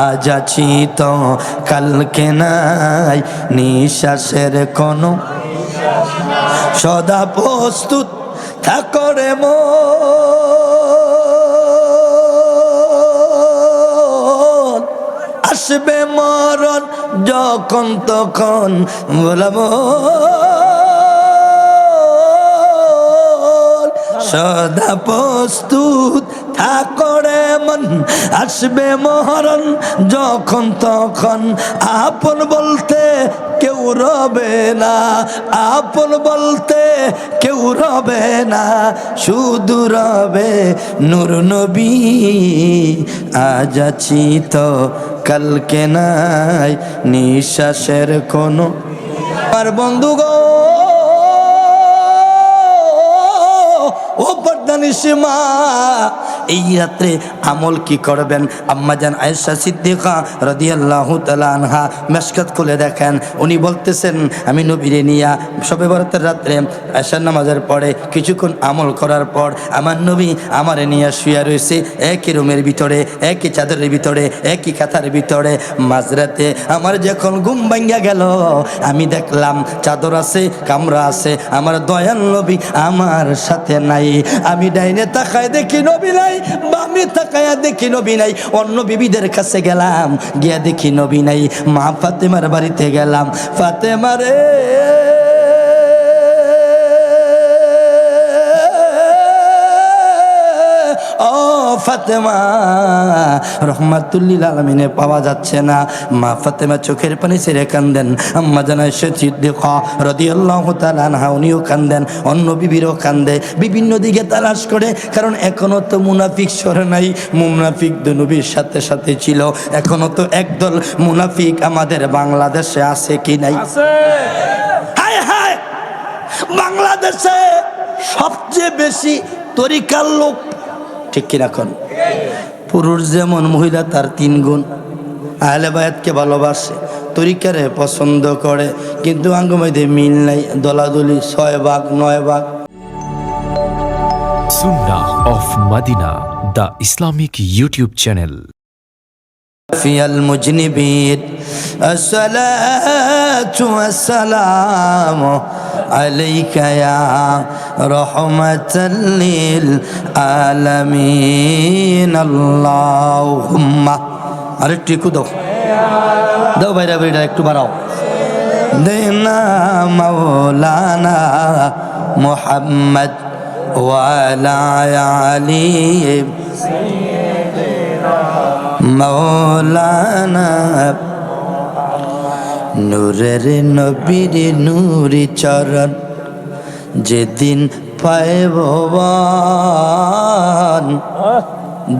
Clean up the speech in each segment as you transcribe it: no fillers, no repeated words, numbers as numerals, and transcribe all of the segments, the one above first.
আজ আছি তো কালকে নাই, নিঃশ্বাসের কোনো সদা প্রস্তুত থাকো রে মন, আসবে মরণ যখন তখন বলবো সদা প্রস্তুত থাকো রে মন, আসবে মরণ যখন তখন। আপন বলতে কেউ রবে না, আপন বলতে কেউ রবে না, শুধু রবে নূর নবী। আজ আছি তো কালকে নাই, নিঃশ্বাসের কোনো আর বন্ধু গো ও পর্দানিসীমা, এই রাত্রে আমল কি করবেন? আম্মাজান আয়েশা সিদ্দিকা রাদিয়াল্লাহু তাআলা আনহা মেশকাত খুলে দেখেন, উনি বলতেছেন আমি নবীরে নিয়া শবে বরাতের রাত্রে আয়েশার নামাজের পরে কিছুক্ষণ আমল করার পর আমার নবী আমারে নিয়ে শুয়ে রয়েছে একই রুমের ভিতরে, একই চাদরের ভিতরে, একই কাঁথার ভিতরে। মাঝরাতে আমার যখন ঘুম ভাঙ্গা গেল, আমি দেখলাম চাদর আছে, কামরা আছে, আমার দয়াল নবী আমার সাথে নাই। আমি ডাইনে তাকায় দেখি নবী নাই, বামে তাকায়া দেখি নবী নাই। অন্য বিবিদের কাছে গেলাম, গিয়া দেখি নবী নাই। মা ফাতেমার বাড়িতে গেলাম, ফাতেমা রে ও ফাতেমা, রহমাতুল্লিল আলামিনে পাওয়া যাচ্ছে না। মা ফাতেমা চোখের পানি ছেড়ে কান্দেন। আম্মা জান আয়েশা সিদ্দিকা রাদিয়াল্লাহু তাআলা আনহা উনিও কান্দেন, অন্য বিবিরও কান্দে, বিভিন্ন দিকে তালাশ করে, কারণ এখনো তো মুনাফিক সরে নাই। মুনাফিক তো নবীর সাথে সাথে ছিল, এখনো তো একদল মুনাফিক আমাদের বাংলাদেশে আছে কি নাই? হায় হায়, বাংলাদেশে সবচেয়ে বেশি তরিকার লোক, ঠিক কিনা কোন? পুরুষ যেমন মহিলা তার 3 গুণ। আহলে বায়াতকে ভালোবাসে, তরিকারে পছন্দ করে, কিন্তু আঙ্গমাইদে মিল নাই, দলাদলি 6 ভাগ 9 ভাগ। Sunnah of Madina, the Islamic YouTube channel. في المجنبين الصلاة والسلام عليك يا رحمة للعالمين اللهم আরেকটু দাও দাও বাইরে বাইরে একটু বাড়াও। দেনা মাওলানা মুহাম্মদ ওয়ালা আলি মৌলানা, নূরের নবীর নূরি চরণ যেদিন পায় ভগবান,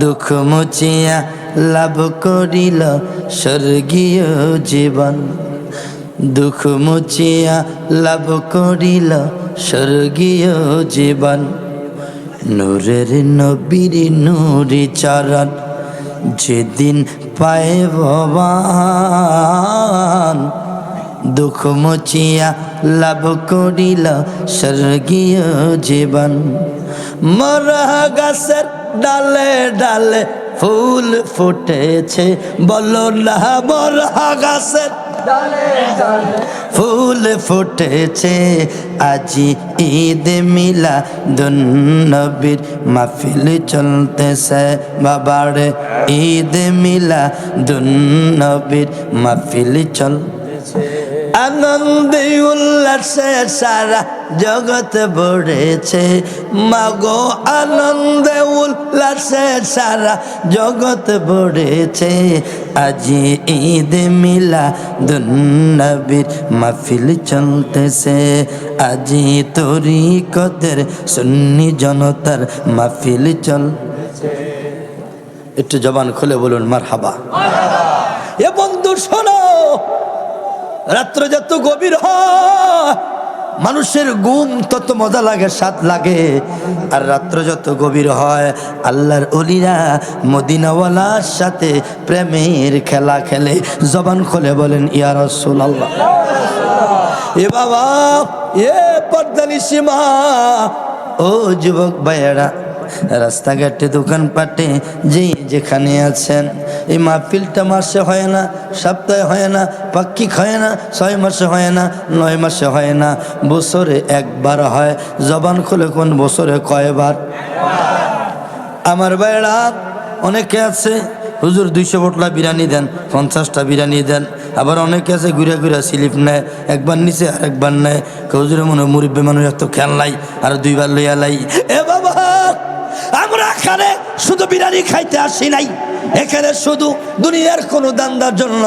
দুঃখ মুছিয়া লাভ করিল স্বর্গীয় জীবন, দুঃখ মুছিয়া লাভ করিল স্বর্গীয় জীবন। নূরের নবীর নূরি চরণ যেদিন পায় ভগবান, দুঃখ মুছিয়া লাভ করিল স্বর্গীয় জীবন। মরা গাছের ডালে ডালে ফুল ফুটেছে, বলো না মরা গাছের ফুল ফুটেছে, আজি ঈদ মিলাদুন্নবীর মাহফিল চলতেছে বাবারে, ঈদ মিলাদুন্নবীর মাহফিল চলতেছে। আনন্দে উল্লাসে সারা জগৎ ভরেছে, মাগো আনন্দে উল্লাসে সারা জগৎ ভরেছে, আজি ঈদ মিলাদুন্নবীর মাহফিল চলতেছে, আজি তরিকতের সুন্নি জনতার মাহফিল চলতেছে। একটু জবান খুলে বলুন মারহাবা। এ বন্ধু শোনো, রাত্র যত গভীর হয় মানুষের ঘুম তত মজা লাগে, স্বাদ লাগে। আর রাত্র যত গভীর হয় আল্লাহর ওলিরা মদিনাওয়ালার সাথে প্রেমের খেলা খেলে। জবান খুলে বলেন ইয়া রাসূলুল্লাহ। এ বাবা, এ পর্দানিসীমা, ও যুবক ভাইয়েরা, রাস্তাঘাটে দোকানপাটে যেখানে আছেন, এই মাহফিলটা মাসে হয় না, সপ্তাহে হয় না, পাক্ষিক হয় না, 6 মাসে হয় না, 9 মাসে হয় না, বছরে একবার হয়। জবান খুলে কোন বছরে কয়বার? আমার ভাইরা অনেকে আছে, হুজুর 200 বোতলা বিরিয়ানি দেন, 50টা বিরিয়ানি দেন। আবার অনেকে আছে ঘুরে ঘুরে স্লিপ নেয়, একবার নিচে আর একবার নেয়। হুজুরে মনে হয় মুরব্বী মানুষ এত খেয়াল নাই, আর 2বার লইয়া লাই। এ বাবা, আমরা এখানে শুধু বিরিয়ানি খাইতে আসি নাই, এখানে শুধু দুনিয়ার কোনো দান্দার জন্য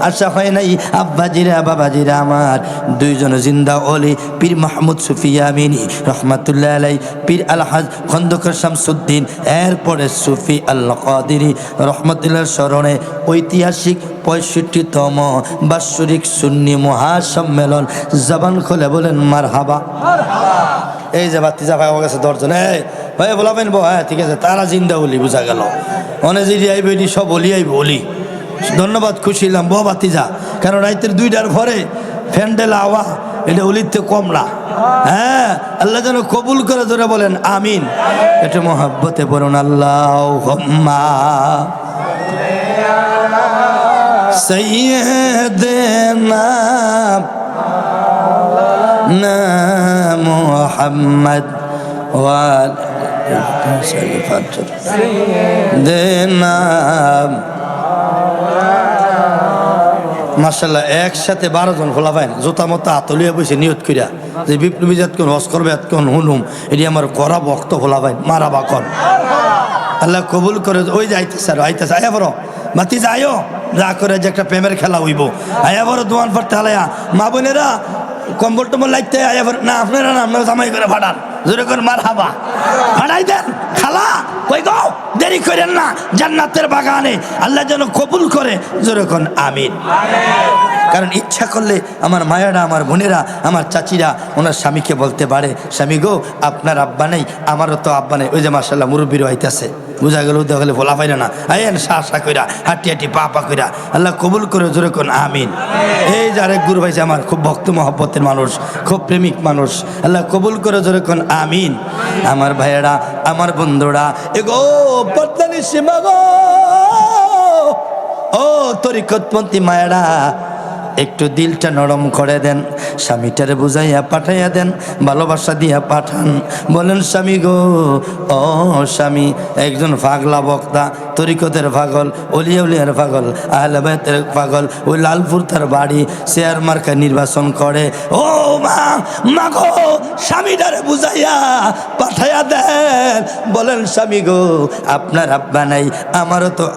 আসা হয় নাই। আব্বাজিরা বাবাজিরা আমার, 2 জন জিন্দা ওলি, পীর মাহমুদ সুফি আমিনী রহমাতুল্লাহ আলাই, পীর আলহাজ খন্দকার শামসুদ্দিন, এরপরে সুফি আল্লাহ কাদিরি রহমতুল্লাহর স্মরণে ঐতিহাসিক 65তম বাৎসরিক সুন্নি মহাসম্মেলন। জবান খুলে বলেন মারহাবা। এই যে বাতিজা ভাই গেছে 10 জন, ভাই বলাবেন বো, হ্যাঁ ঠিক আছে, তারা জিন্দা বলি বোঝা গেল। অনেক যদি আইব এটি সব বলি আইব বলি। ধন্যবাদ, খুশি হলাম বো বাতিজা, কারণ রাইতের 2টার পরে ফ্যান্ডেল আওয়া এটা অলিতে কম না। হ্যাঁ, আল্লাহ যেন কবুল করে, ধরে বলেন আমিন। এটা মহাব্বতে বলুন আল্লাহুম্মা সাইয়্যিদিনা মুহাম্মদ ওয়া মাশাআল্লাহ, একসাথে 12 জন খোলা পাইন, জোতা মতো আতলিয়া বসে নিয়ত করিয়া যে বিপ্লবী জাত কোন হজ করবে, কোন হুনুম, এটি আমার করা ভক্ত খোলা পাইন, মারা বাকন আল্লাহ কবুল করে। ওই যে আইতেছে আর আইতেছে, আয়া বড় বাতি যাইও, যা করে যে একটা প্রেমের খেলা হইব। আয়া বড় দোয়ান পড়তে হালায়া, মা বোনেরা কম্বল টম্বল লাইতে আয়া বড় না, আপনারা না, আপনারা জামাই করে ফাটান, জোরে করে মার হাবা ফাটাই দেন। খালা কই গো, দেরি করেন না, জান্নাতের বাগানে আল্লাহ যেন কবুল করে, জোরে কোন আমিন। কারণ ইচ্ছা করলে আমার মায়েরা, আমার বোনেরা, আমার চাচিরা ওনার স্বামীকে বলতে পারে, স্বামী গো আপনার আব্বা নেই, আমারও তো আব্বা নেই। ওই যে মাশাআল্লাহ মুরব্বীর হইতেছে, বোঝা গেল দেখলে ভোলা পাইলে না, আইন শা কইরা হাঁটি হাঁটি পা পা কইরা, আল্লাহ কবুল করে, জোরে কোন আমিন। এই যে আরেক গুরু ভাইছে আমার, খুব ভক্ত মহব্বতের মানুষ, খুব প্রেমিক মানুষ, আল্লাহ কবুল করে, জোরে কোন আমিন। আমার ভাইয়েরা, আমার বন্ধুরা, এগো পদ্মানি সীমা গো, ও তরিকতপন্থী মায়েরা, একটু দিলটা নরম করে দেন, স্বামীটারে বুঝাইয়া পাঠাইয়া দেন, ভালোবাসা দিয়া পাঠান। বলেন স্বামী গো, ও স্বামী, একজন পাগলা বক্তা, তরিকতের পাগল, অলিয়া উলিয়ার পাগল, আহলে বাইতের পাগল, ওই লালপুর তার বাড়ি, শেয়ার মার্কা নির্বাচন করে। ও মা গো, স্বামীটারে বুঝাইয়া পাঠাইয়া দেন। বলেন স্বামী গো, আপনার আব্বা নাই, আমারও তো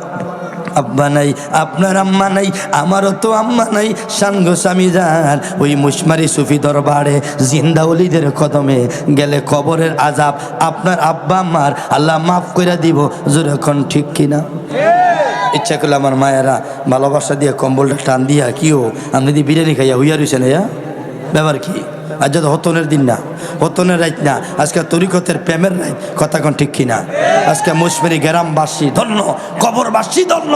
আব্বা নাই, আপনার আম্মা নাই, আমারও তো আম্মা নাই। সাঙ্গ স্বামী যান ওই মুশমারি সুফি দরবারে, জিন্দা ওলিদের কদমে গেলে কবরের আযাব আপনার আব্বা আম্মার আল্লাহ মাফ করে দিব, জোরে কোন ঠিক কিনা? ইচ্ছা করলে আমার মায়েরা ভালোবাসা দিয়ে কম্বলটা টান দিয়া, কিও আপনি যদি বিরিয়ানি খাইয়া হইয়া রয়েছেন, ব্যাপার কি? আজ যত হতনের দিন না, হতনের রাইত না, আজকে তরিকতের প্রেমের রাইত, কথা কোন ঠিক কিনা? আজকে মুশমারি গ্রামবাসী ধন্য, কবরবাসী ধন্য।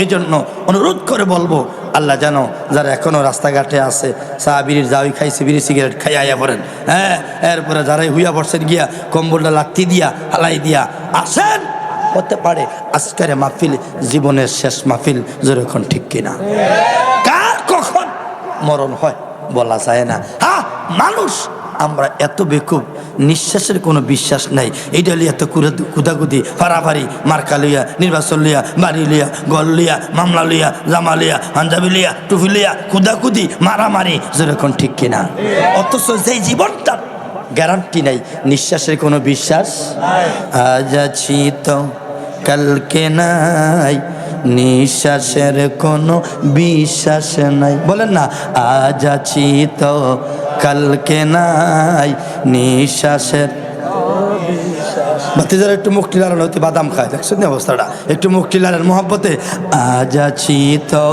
এই জন্য অনুরোধ করে বলবো, আল্লাহ জানো যারা এখনো রাস্তাঘাটে আছে, চা বিড়ির জাউই খাইছে, বিড়ি সিগারেট খাই আয়া পড়েন, হ্যাঁ, এরপরে যারাই হুইয়া পড়ছেন গিয়া কম্বলটা লাত্তি দিয়া হালাই দিয়া আসেন, হতে পারে আজকের মাহফিল জীবনের শেষ মাহফিল, যেরকম ঠিক কিনা? কার কখন মরণ হয় বলা যায় না। হ্যাঁ, মানুষ আমরা এত বেকুব, নিঃশ্বাসের কোনো বিশ্বাস নাই। এইটা লিয়া তো কুদাকুদি, ফাড়াফাড়ি, মার্কা লইয়া, নির্বাচন লিয়া, বাড়ি লিয়া, গল লিয়া, মামলা লিয়া, জামা লিয়া, পাঞ্জাবি লিয়া, টুফি লিয়া, কুদাকুদি, মারামারি, যেরকম ঠিক কিনা? অথচ যেই জীবনটা গ্যারান্টি নাই, নিঃশ্বাসের কোনো বিশ্বাস। আজ আছি তো কালকে নাই, নিঃশ্বাসের কোনো বিশ্বাস নাই। বলেন না, আজ আছি তো কালকে নাই, নিঃশ্বাসের। বাতিজারা একটু মুখটি লাড়ানো হতে বাদাম খায়, দেখছেন অবস্থাটা, একটু মুখটি লাড়ান মহব্বতে। আজ আছি তো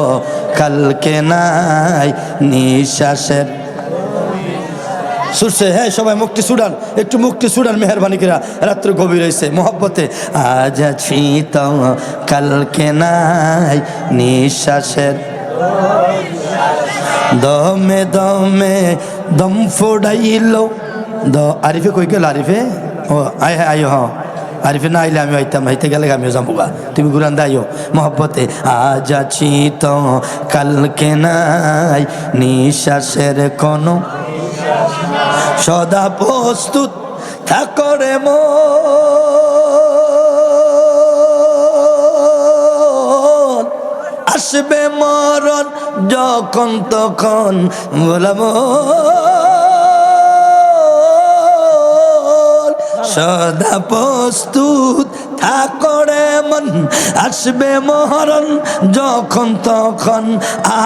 কালকে নাই, নিঃশ্বাসের সুরছে। হ্যাঁ, সবাই মুখটি সুডান, একটু মুখটি সুডান মেহরবানি করে, রাত্র গভীর হয়েছে মহব্বতে। আজ আছি তো কালকে নাই, নিঃশ্বাসের দমে দমে দম ফোড়াইল। আরিফে কই গেল? আরিফে ও আয় হ্যাঁ, আয় হ আরিফে না আইলে আমি হইতাম, হইতে গেলে আমিও যাবো গা, তুমি ঘুরান দাইও মহব্বতে। আজ আছি তো কালকে নাই, নিঃশ্বাসের কোনো সদা প্রস্তুত থাকো রে মন, আসবে মরণ যখন তখন বলবো সদা প্রস্তুত থাকো রে মন, আসবে মরণ যখন তখন।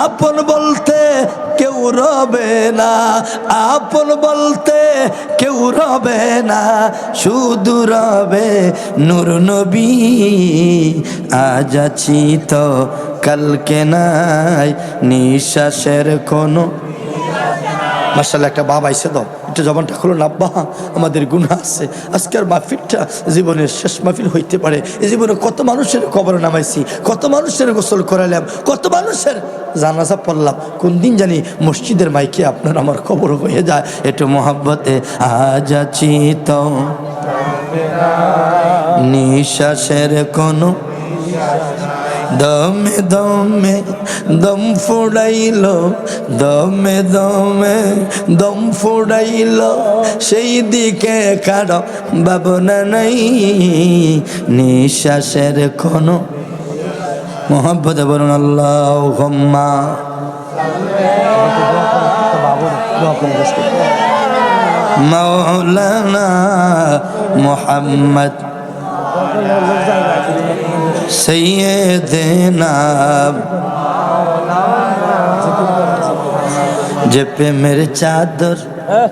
আপন বলতে কেউ রবে না, আপন বলতে কেউ রবে না, শুধু রবে নূর নবী। আজ আছি তো কালকে নাই, নিঃশ্বাসের কোনো। মাশাআল্লাহ, একটা বাবা আইসে দাও, একটু জবানটা খুলো না। আব্বা, আমাদের গুনাহ আছে, আজকের মাহফিলটা জীবনের শেষ মাহফিল হইতে পারে। এই জীবনে কত মানুষের কবরে নামাইছি, কত মানুষের গোসল করাইলাম, কত মানুষের জানাজা পড়লাম, কোন দিন জানি মসজিদের মাইকে আপনার আমার কবর হয়ে যায়। একটু মহব্বতে আজ আছি তো নিঃশ্বাসের কোনো, দমে দমে দম ফুড়াইল, দমে দমে দম ফুড়াইল, সেই দিকে কারো ভাবনা নাই, নিঃশ্বাসের কোনো। মোহাম্মদ বলুন আল্লাহুম্মা মাওলানা মুহাম্মদ সৈয়দনা। যে প্রেমের চাদর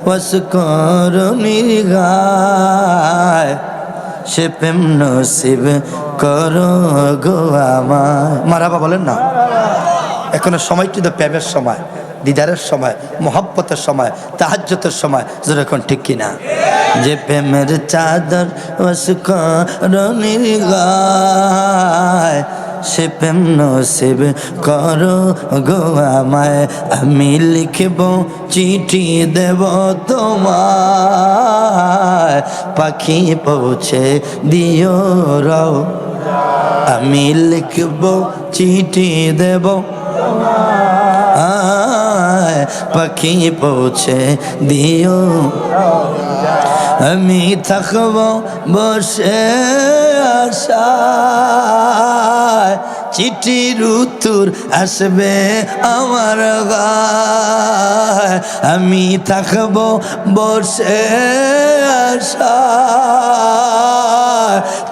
ওয়াস করো নির্গায়, সে প্রেম নসিব করো গো আমায়। মারাবা বলেন না, এখনো সময়টি তো প্রেমের সময়, দিদারের সময়, মোহব্বতের সময়, তাহাজ্জুদের সময়, যেরকম ঠিক কিনা। যে প্রেমের চাদর ওয়াস করো নির্গায়, সে প্রেম নসিব করো গো আমায়। আমি লিখব চিঠি দেব তোমায়, পাখি পৌঁছে দিও রও। আমি লিখব চিঠি দেব, পাখি পৌঁছে দিও। আমি থাকব বসে আশায়, চিঠির উত্তর আসবে আমার গায়। আমি থাকব বসে আশায়,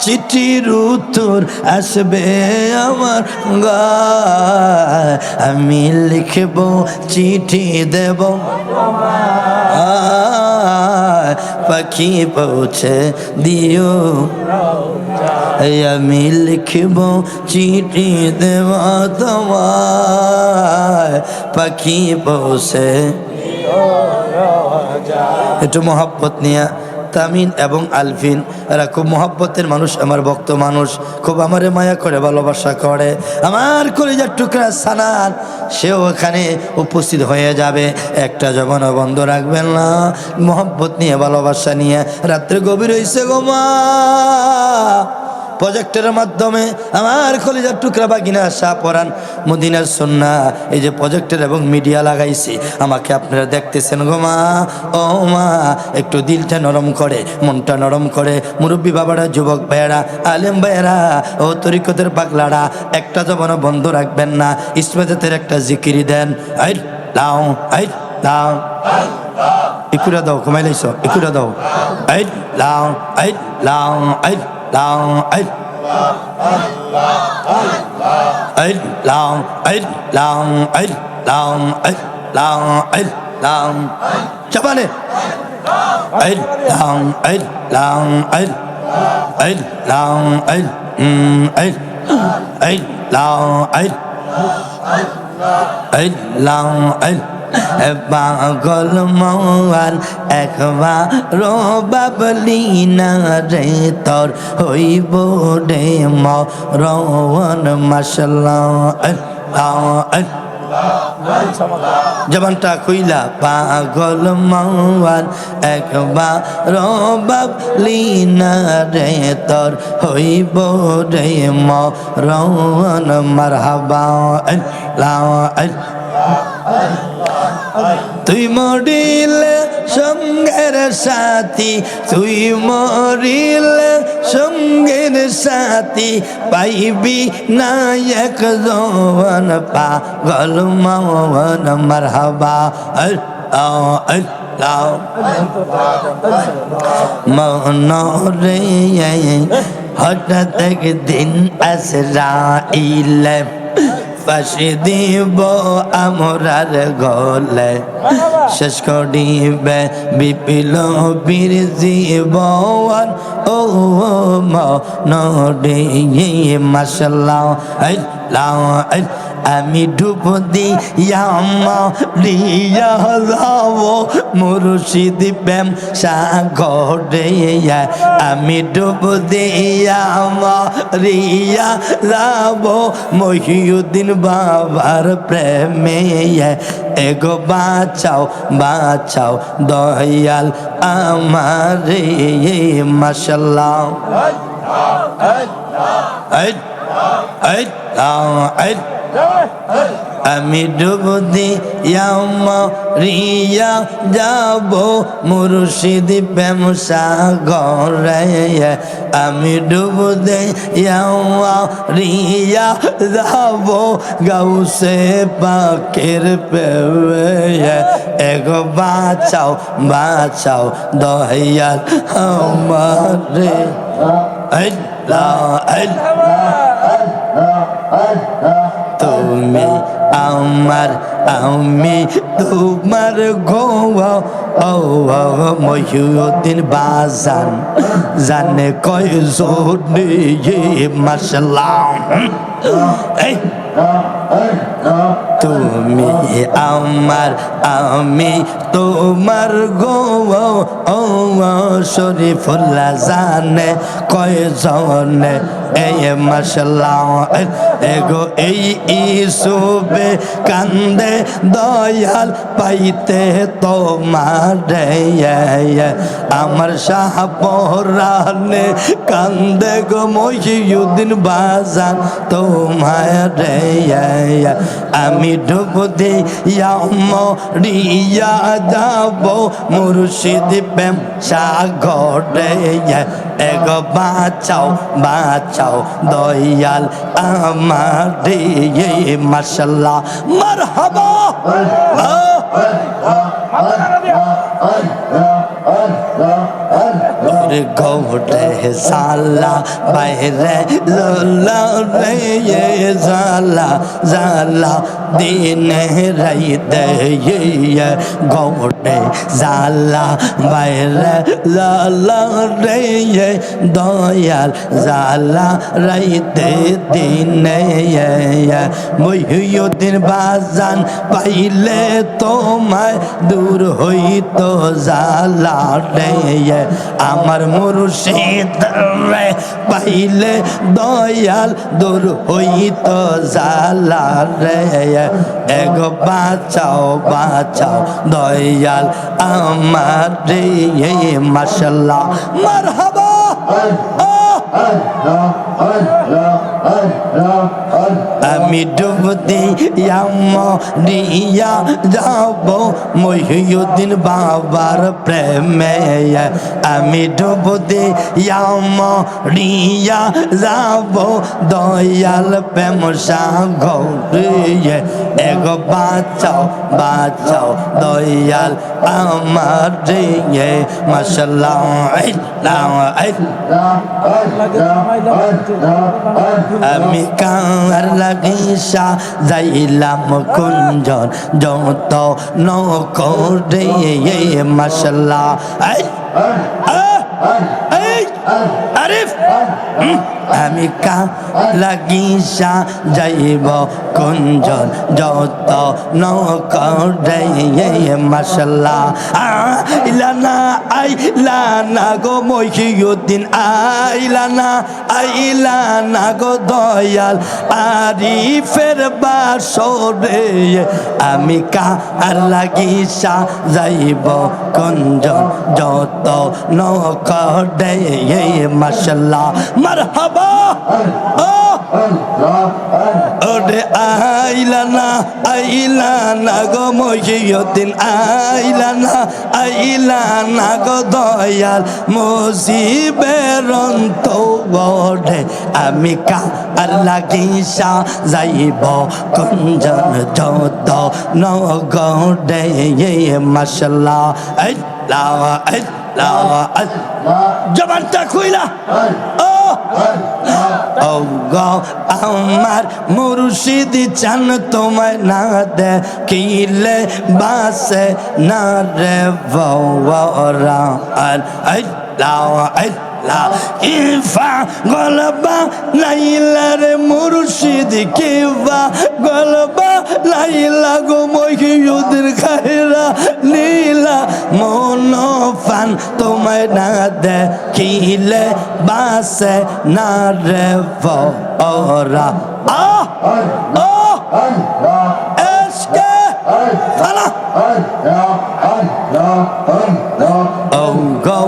চিঠির উত্তর আসবে আমার গায়। আমি লিখব চিঠি দেব, পাখি পৌঁছে দিও। আমি লিখব চিঠি দেব তোমায়, পাখি পৌঁছে। একটু মহব্বত নিয়ে তামিন এবং আলফিন, এরা খুব মহব্বতের মানুষ, আমার ভক্ত মানুষ, খুব আমারে মায়া করে ভালোবাসা করে। আমার কলিজার টুকরা সানান, সেও এখানে উপস্থিত হয়ে যাবে। একটা জবানও বন্ধ রাখবেন না, মহব্বত নিয়ে ভালোবাসা নিয়ে। রাত্রে গভীর হয়েছে গো মা, প্রজেক্টের মাধ্যমে আমার কলিজার টুকরা বাগিনা শাহপরান মদিনার সুন্নাহ, এই যে প্রজেক্টের এবং মিডিয়া লাগাইছি, আমাকে আপনারা দেখতেছেন গো মা। ও মা, একটু দিলটা নরম করে, মনটা নরম করে। মুরব্বী বাবারা, যুবক ভাইয়েরা, আলেম ভাইয়েরা, ও তরিকতের পাগলারা, একটা জবানও বন্ধ রাখবেন না। ইসমাতের একটা জিকিরি দেন। আই লাও, আই লাও, ইকুরা দাও, কমাই লাইছ, ইকুরা দাও। আই লাও, আই লাও, আই লাও, আই আই লাও, আই লাও, আই লাও, আই লাও, আই লাও, চাপানে আই লাও, আই লাও, আই আই লাও, আই আই আই লাও, আই আই লাও, আই পাগল মন একবার বাবলি না রে, তোর হইব রে মরণ। মাশাআল্লাহ, আল্লাহ জবানটা খুইলা পাগল মওয়ার একবার বাবলি না রে তোর হইব রে মরণ মারহাবা আল্লাহ তুই মরিলে সঙ্গের সাথী তুই মরিলে সঙ্গের সাথী পাইবি না এক জওয়ান পাগল মওয়ান মারহাবা আল্লাহ আল্লাহ মনরে হঠাৎ একদিন আজরাইল ফাঁসি দিব আমরার গলে শেষ করিবে বিপ্লবীর জীবন ও মনরে মাশাআল্লাহ আল্লাহ আমি ডুব দিয়া মরিয়া যাব মুর্শিদ প্রেম সাগরে আমি ডুব দিয়া মরিয়া যাব মহিউদ্দিন বাবার প্রেমে এগো বাঁচাও বাঁচাও দয়াল আমারে মাশাআল্লাহ আমি ডুব দিয়া মরিয়া যাব মুর্শিদ প্রেম সাগরে আমি ডুব দিয়া মরিয়া যাব গাউসে পাকের প্রেমে এগো বাঁচাও বাঁচাও দয়াল আমারে তুমি আমার আমি তোমার গো মহিউদ্দিন বাজান জানে কয় জোরে মাশাআল্লাহ তুমি আমার আমি তোমার গো শরীফুল্লাহ জানে কয় জনে এই মাশাআল্লাহ এগো এই ইসুবে কান্দে দয়াল পাইতে তোমারে আমার শাহ পরানে কান্দে গো মহিউদ্দিন বাজান তোমারে আমি ডুব দিয়া মরিয়া যাব মুর্শিদ প্রেম সাগরে এগো বাঁচাও বাঁচাও দয়াল আমারে মাশাআল্লাহ মারহাবা গোটে সালা বাইরে লোলা রে জালা জালা দিনে রাইতে গোটে জালা বাইরে লালা রে দয়াল জালা রাইতে দিনে মহিউদ্দিন বাজান পাইলে তোমায় দূর হইতো জালা রে আমার মুর্শিদ রে পাইলে দয়াল দূর হইতো জালা রে এগো বাঁচাও বাঁচাও দয়াল আমার রে মাশাআল্লাহ মারহাবা আমি ডুব দিয়া মরিয়া যাব মহিউদ্দিন বাবার প্রেমে আমি ডুব দিয়া মরিয়া যাব দয়াল প্রেম সাগরে এগো বাঁচাও বাঁচাও দয়াল আমার রে মাশাআল্লাহ আমি কার লাগিসা যাইলাম কুঞ্জন যত নকরে মাশাআল্লাহ আরিফ আমি কা লাগিসা যাইব কুঞ্জন যত নৌকরে মাশাল্লাহ আইলানা আইলানা গো মহিউদ্দিন আইলানা গো দয়াল আরিফের বাসরে আমি কা লাগিসা যাইব কুঞ্জন যত নৌকরে মাশাল্লাহ মারহাবা ওরে আইলানা গো মহিউদ্দিন আইলানা গো দয়াল মুজিবের অন্তরে আমি কা লাগিসা যাইব কুঞ্জন যত নগরে মাশাল্লাহ জবানটা খুইলা ও গো আমার মুর্শিদ চান তোমায় না দেখিলে বাসে না রে বৌরা আর ইফা গলবা লাইলা রে মুর্শিদ কিবা গলবা লাইলা গো মহিউদ্দিন খায়রা লীলা মনোফান তোমায় না দেখিলে বাসে না রে বৌরা এসকে ফালা ও গো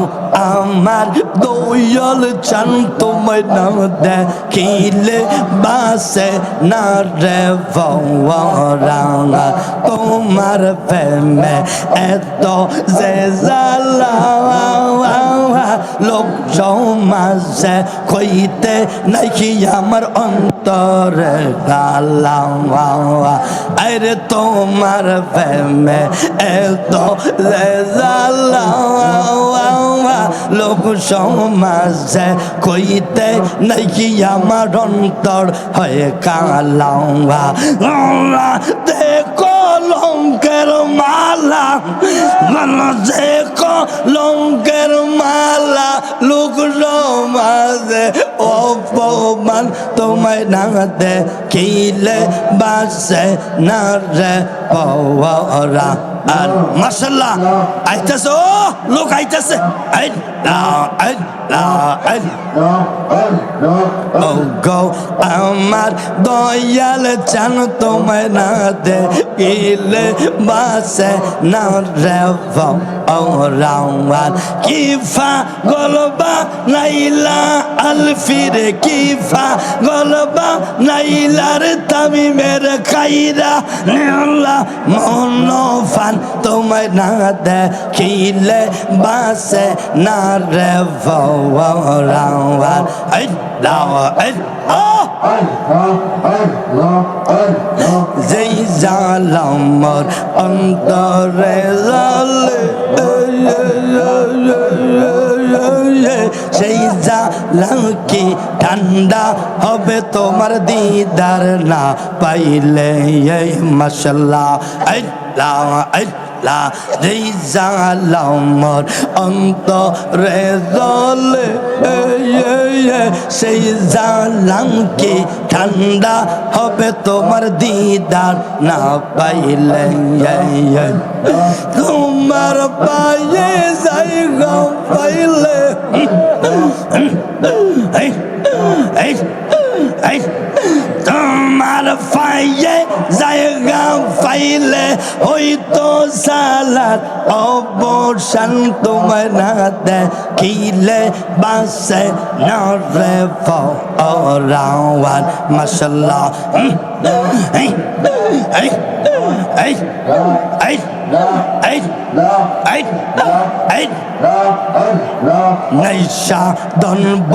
আমার দয়াল চান তোমায় না দেখিলে বাসে না রে বৌরা তোমার প্রেমে এত যে জ্বালা লোক সমাজে কইতে নাকি আমার অন্তরে গালা আরে তোমার প্রেমে এত যে জ্বালা লোক সমাজে কইতে নাকি আমার অন্তর হয়ে কালাওয়া দেখো লঙ্কের মালা দেখো লঙ্কের মালা লোক সমাজে অপমান তোমায় না দেখিলে বাসে না রে বৌরা আর মাশাল্লাহ আইতাছে ও লোক আইতাছে ও গো আমার দয়াল চান তোমায় না দেখিলে বাসে না রে বৌরা কিফা গলবা নাইলা আলফিরে কিফা গলবা নাইলার তামিমের খাইরা নিল্লা মনোফান তোমায় না দেখিলে বাসে না রে বৌরা যেই জালাম মোর অন্তরে জালে সেই জালাম কি ঠান্ডা হবে তোমার দিদার না পাইলে মাশাল্লাহ যেই জালাম মোর অন্তরে জলে সেই জালাম কি ঠান্ডা হবে তোমার দিদার না পাইলে তোমার পায়ে জায়গা পাইলে তোমার পায়ে জায়গা পাইলে হয়তো সালাত অবসান তোমায় না দেখিলে বাসে না রে বৌরা মাশাল্লাহ নাইসা দনব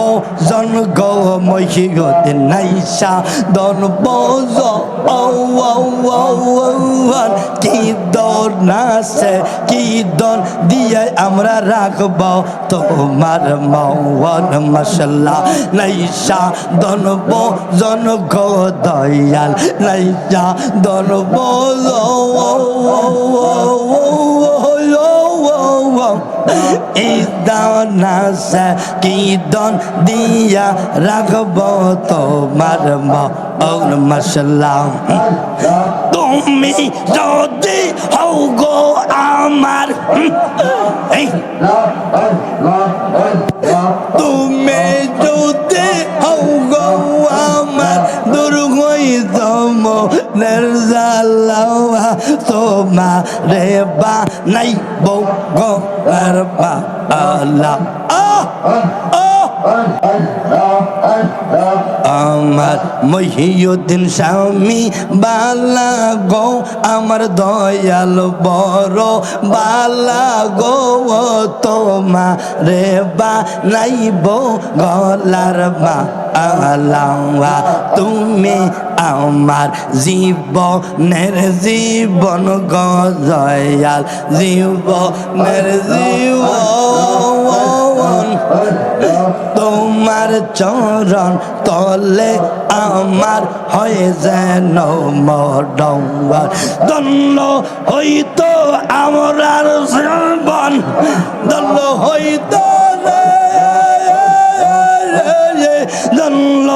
জন গো মহিউদ্দিন নাইসা দনব কি দর নাসে কি দন দিয়ে আমরা রাখব তোমার মওয়ান মাশাল্লাহ নাইসা দনব জন গো দয়াল নাইসা দনব এই দানা কি দন দিয়া রাখব তোমার মাশাল্লাহ তুমি যদি হও গো আমার এই তুমি যদি হও গো আমার দূর হইত মনের জ্বালা তোমারে বানাইব গো আল্লাহ আমার মহিউদ্দিন স্বামী বালা গো আমার দয়াল বড় বালা গো তোমারে বানাইব গলার মালা তুমি আমার জীবনের জীবন গজয়াল জীবনের জীবন তোমার চরণ তলে আমার হয়ে যেন মডঙ্গর দন্ন হইতো আমার জীবন দন্ন হইতো জন্ম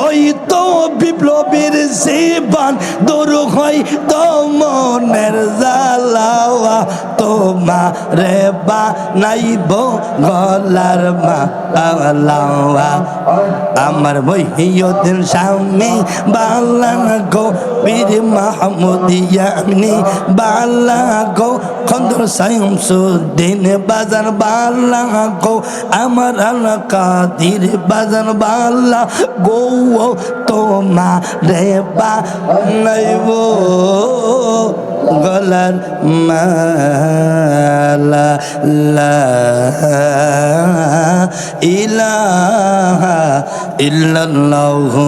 হইতো বিপ্লবীর জীবন দূর হইতো মনের জ্বালা তোমারে বানাইব গলার মালা আমার মহিউদ্দিন স্বামী বালা গো বীর মাহমুদিয়ানি বালা গো খন্দর শামসুদ্দিন বাজার বালা গো আমার কাদির বাজার বালা গো তোমারে বানাইব গলার মালা লা ইলাহা ইল্লাল্লাহু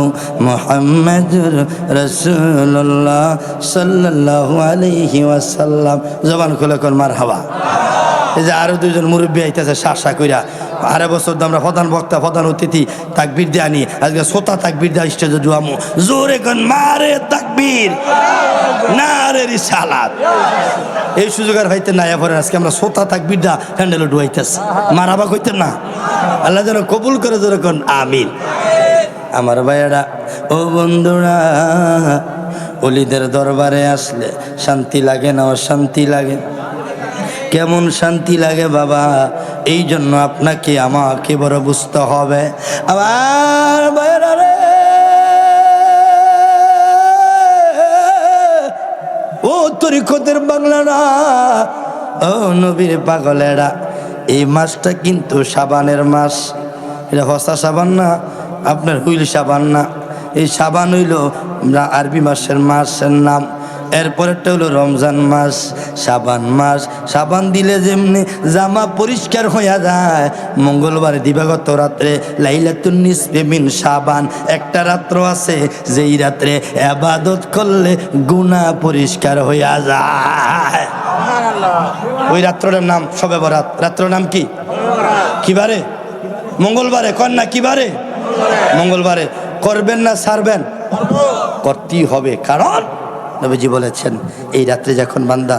মুহাম্মাদুর রাসূলুল্লাহ সাল্লাল্লাহু আলাইহি ওয়াসাল্লাম জবান খুলে কোন মারহাবা। এই যে আরো দুইজন মুরব্বী আইতেছে শাসা কইরা আরে বছর আমরা প্রধান বক্তা প্রধান অতিথি তাকবীর দিয়ে আনি আজকে শ্রোতা তাকবীর দিয়ে স্টেজে জুয়ামু জোরে কোন মারে তাকবীর নারে রিসালাত এই সুযোগ আর হইতে না পরে আজকে আমরা শ্রোতা তাকবীর দা হ্যান্ডেল ডুয়াইতেছি মারাবা কইতেন না আল্লাহ যেন কবুল করে জোরে কোন আমিন। আমার ভাইয়েরা ও বন্ধুরা ওলিদের দরবারে আসলে শান্তি লাগে না অশান্তি লাগে? কেমন শান্তি লাগে বাবা, এই জন্য আপনাকে আমাকে বড় বুঝতে হবে। আমার ভাইয়েরা রে ও তরিকতের বাংলারা ও নবীর পাগলেরা, এই মাসটা কিন্তু সাবানের মাস। এটা হসা সাবান না, আপনার হুইল সাবান না। এই সাবান হইল আরবি মাসের মাসের নাম। এরপরেরটা হলো রমজান মাস, সাবান মাস। সাবান দিলে যেমনি জামা পরিষ্কার হইয়া যায়, মঙ্গলবার দিবাগত রাত্রে লাইলাতুন নিসফে মিন সাবান একটা রাত্র আছে যেই রাত্রে ইবাদত করলে গুনাহ পরিষ্কার হইয়া যায়। ওই রাত্রটার নাম শবে বরাত। রাত্রের নাম কি? কিবারে? মঙ্গলবারে। কন্যা কিবারে? মঙ্গলবারে। করবেন না ছাড়বেন? করতেই হবে, কারণ নবীজি বলেছেন এই রাত্রে যখন বান্দা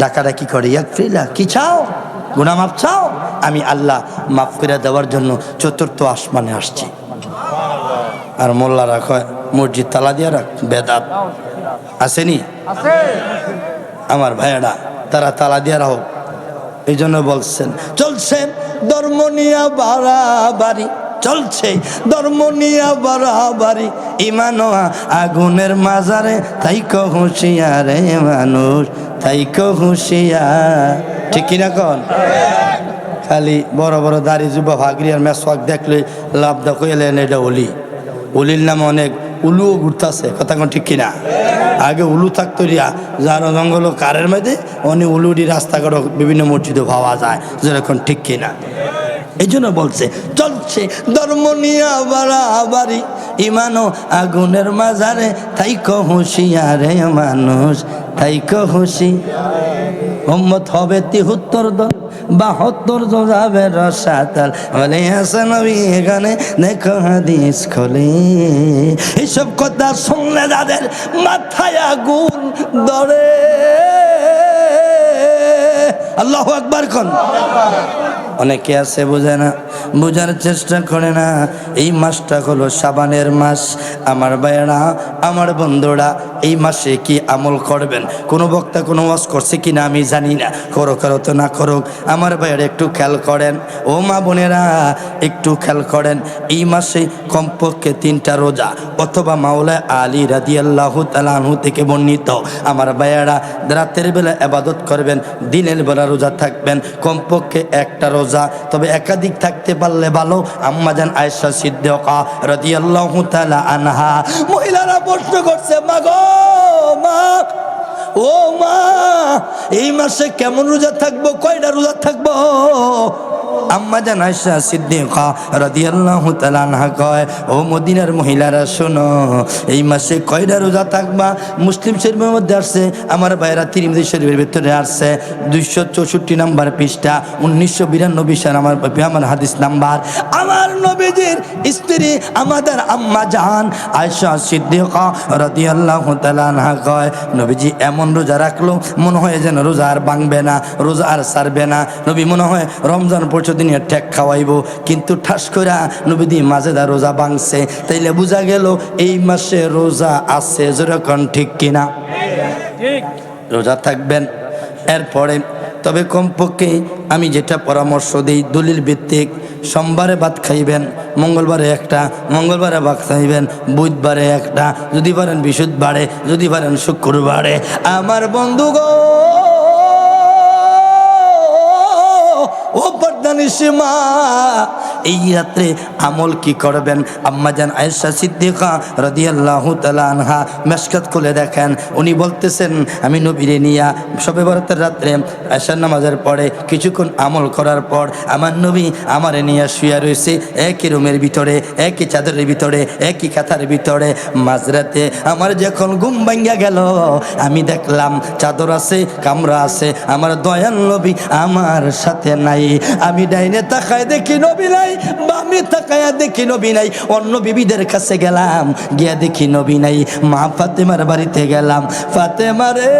ডাকাডাকি করে ইয়াগফিরলা, কি চাও? গুনাহ মাফ চাও? আমি আল্লাহ মাফ করে দেওয়ার জন্য চতুর্থ আসমানে আসছি। আর মোল্লারা কয় মসজিদ তালা দিয়া রাখ, বেদাত আসেনি? আমার ভাইয়েরা তারা তালা দিয়া রাখো। এই জন্য বলছেন চলছে ধর্ম নিয়া বাড়াবাড়ি, চলছে ধর্ম নিয়া বাড়াবাড়ি, ইমান আগুনের মাজারে তাইক হুঁশিয়ারে মানুষ, তাইক হুঁশিয়ার। ঠিক কিনা কন? খালি বড় বড় দাড়ি যুবা ভাগরি আর মেসওয়াক দেখলে লাভ দেখো এলেন এটা অলি। অলির নামে অনেক উলুও ঘুরতেছে, কথা কোন ঠিক কিনা? আগে উলু থাকতো রিয়া যার জঙ্গল কারের মধ্যে অনেক উলুডি রাস্তাঘাট বিভিন্ন মসজিদে পাওয়া যায়, যেরকম ঠিক কিনা? এই জন্য বলছে চলছে ধর্ম নিয়া বাড়াবাড়ি, ইমানও আগুনের মাজারে তাইক হুঁশিয়ারে মানুষ, তাইক হুঁশি। উম্মত হবে 73 দল, 72 জন যাবে রসাতাল বলে হাসান নবী এখানে দেখো হাদিস খোলে। এইসব কথা শুনলে যাদের মাথায় আগুন ধরে আল্লাহু আকবার কোন। অনেকে আছে বোঝে না, বোঝার চেষ্টা করে না। এই মাসটা হলো শাবানের মাস। আমার ভাইয়েরা, আমার বন্ধুরা, এই মাসে কি আমল করবেন? কোনো বক্তা কোনো ওয়াজ করছে কিনা আমি জানি না, করো তো না করুক, আমার ভাইয়েরা একটু খেয়াল করেন। ও মা বোনেরা একটু খেয়াল করেন, এই মাসে কমপক্ষে 3টা রোজা অথবা মাওলা আলী রাদিয়াল্লাহু তাআলা আনহু থেকে বর্ণিত, আমার ভাইয়েরা রাতের বেলা ইবাদত করবেন, দিনের বেলা রোজা থাকবেন, কমপক্ষে একটা রোজা, তবে একাধিক থাকতে পারলে ভালো। আম্মাজান আয়েশা সিদ্দিকা রাদিয়াল্লাহু তাআলা আনহা মহিলারা প্রশ্ন করছে, মা গো মা, ও মা, এই মাসে কেমন রোজা থাকবো, কয়টা রোজা থাকবো? আম্মাজান আয়েশা সিদ্দিকা রাদিয়াল্লাহু তাআলা আনহা কয়, ও মদিনার মহিলারা শোনো, এই মাসে কয়টা রোজা থাকবা? মুসলিম শরীফের মধ্যে আসছে, আমার ভাইরা তিরমিজি শরীফের ভিতরে আসছে 264 নাম্বার পৃষ্ঠা, 1992 সাল আমার হাদিস নাম্বার। আমার নবীজির স্ত্রী আমাদের আম্মা জান আয়েশা সিদ্দিকা রাদিয়াল্লাহু তাআলা আনহা কয়, নবীজি এমন রোজা রাখলো মনে হয় যেন রোজা আর ভাঙবে না, রোজা আর ছাড়বে না। নবী মনে হয় রমজান পর্যন্ত ঠেক খাওয়াইব, কিন্তু ঠাস করে নবীজি মাজেদা রোজা ভাঙছে। তাইলে বোঝা গেল এই মাসে রোজা আছে, যেরকম ঠিক কিনা? রোজা থাকবেন। এরপরে তবে কমপক্ষে আমি যেটা পরামর্শ দিই দলিল ভিত্তিক, সোমবারে ভাত খাইবেন, মঙ্গলবারে একটা, মঙ্গলবারে ভাত খাইবেন, বুধবারে একটা, যদি পারেন বৃহস্পতিবারে, যদি পারেন শুক্রবারে। আমার বন্ধু গো, ও পর্দানিসী মা, এই রাত্রে আমল কি করবেন? আম্মাজান আয়েশা সিদ্দিকা রাদিয়াল্লাহু তাআলা আনহা মেশকাত খুলে দেখেন, উনি বলতেছেন আমি নবীরে নিয়া শবে বরাতের রাত্রে আয়েশার নামাজের পরে কিছুক্ষণ আমল করার পর আমার নবী আমারে নিয়ে শুয়ে রয়েছে একই রুমের ভিতরে, একই চাদরের ভিতরে, একই কাঁথার ভিতরে। মাঝরাতে আমার যখন ঘুম ভাঙ্গা গেল, আমি দেখলাম চাদর আছে, কামরা আছে, আমার দয়াল নবী আমার সাথে নাই। আমি ডাইনে তাকায় দেখি নবী নাই, বামে তাকায়া দেখি নবী নাই। অন্য বিবিদের কাছে গেলাম, গিয়া দেখি নবী নাই। মা ফাতেমার বাড়িতে গেলাম, ফাতেমা রে,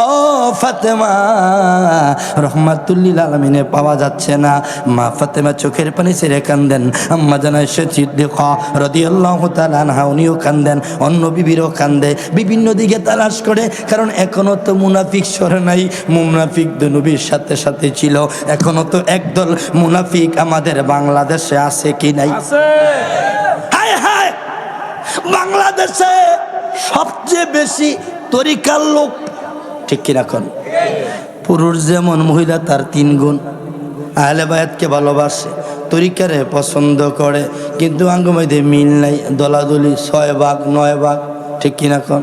ও ফাতেমা, রহমাতুল্লিল আলামিনে পাওয়া যাচ্ছে না। মা ফাতেমা চোখের পানি ছেড়ে কান্দেন। আম্মা জান আয়েশা সিদ্দিকা রাদিয়াল্লাহু তাআলা আনহা উনিও কান্দেন, অন্য বিবিরও কান্দে, বিভিন্ন দিকে তালাশ করে, কারণ এখনো তো মুনাফিক সরে নাই। মুনাফিক তো নবীর সাথে সাথে ছিল, এখনো তো একদল মুনাফিক আমাদের বাংলাদেশে আছে কি নাই? হায় হায়, বাংলাদেশে সবচেয়ে বেশি তরিকার লোক, ঠিক কিনা কোন? পুরুষ যেমন মহিলা তার 3 গুণ। আহলে বায়াতকে ভালোবাসে, তরিকারে পছন্দ করে, কিন্তু আঙ্গমধ্যে মিল নাই, দলাদলি 6 ভাগ 9 ভাগ, ঠিক কিনা কোন?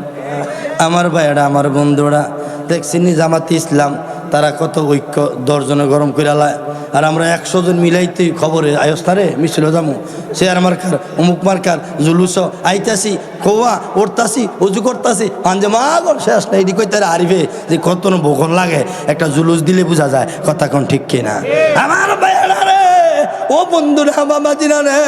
আমার ভাইয়েরা, আমার বন্ধুরা, দেখছিনি জামাতে ইসলাম তারা কত ঐক্য, 10 জনে গরম করে আলায়, আর আমরা 100 জন মিলাইতেই খবরে আয়স্তারে মিছিল যামু, সে আর মার্কার অমুক মার্কার জুলুস আইতাছি, খোয়া উঠতাছি, উজু করতাছি, পাঞ্জে মাগর শেষ না। এটি কই তারা আরিফে যে কত বকন লাগে, একটা জুলুস দিলে বোঝা যায় কথা কোন, ঠিক কিনা? আমার ভাইয়েরা রে, ও বন্ধুরা, বাবা জিনা রে,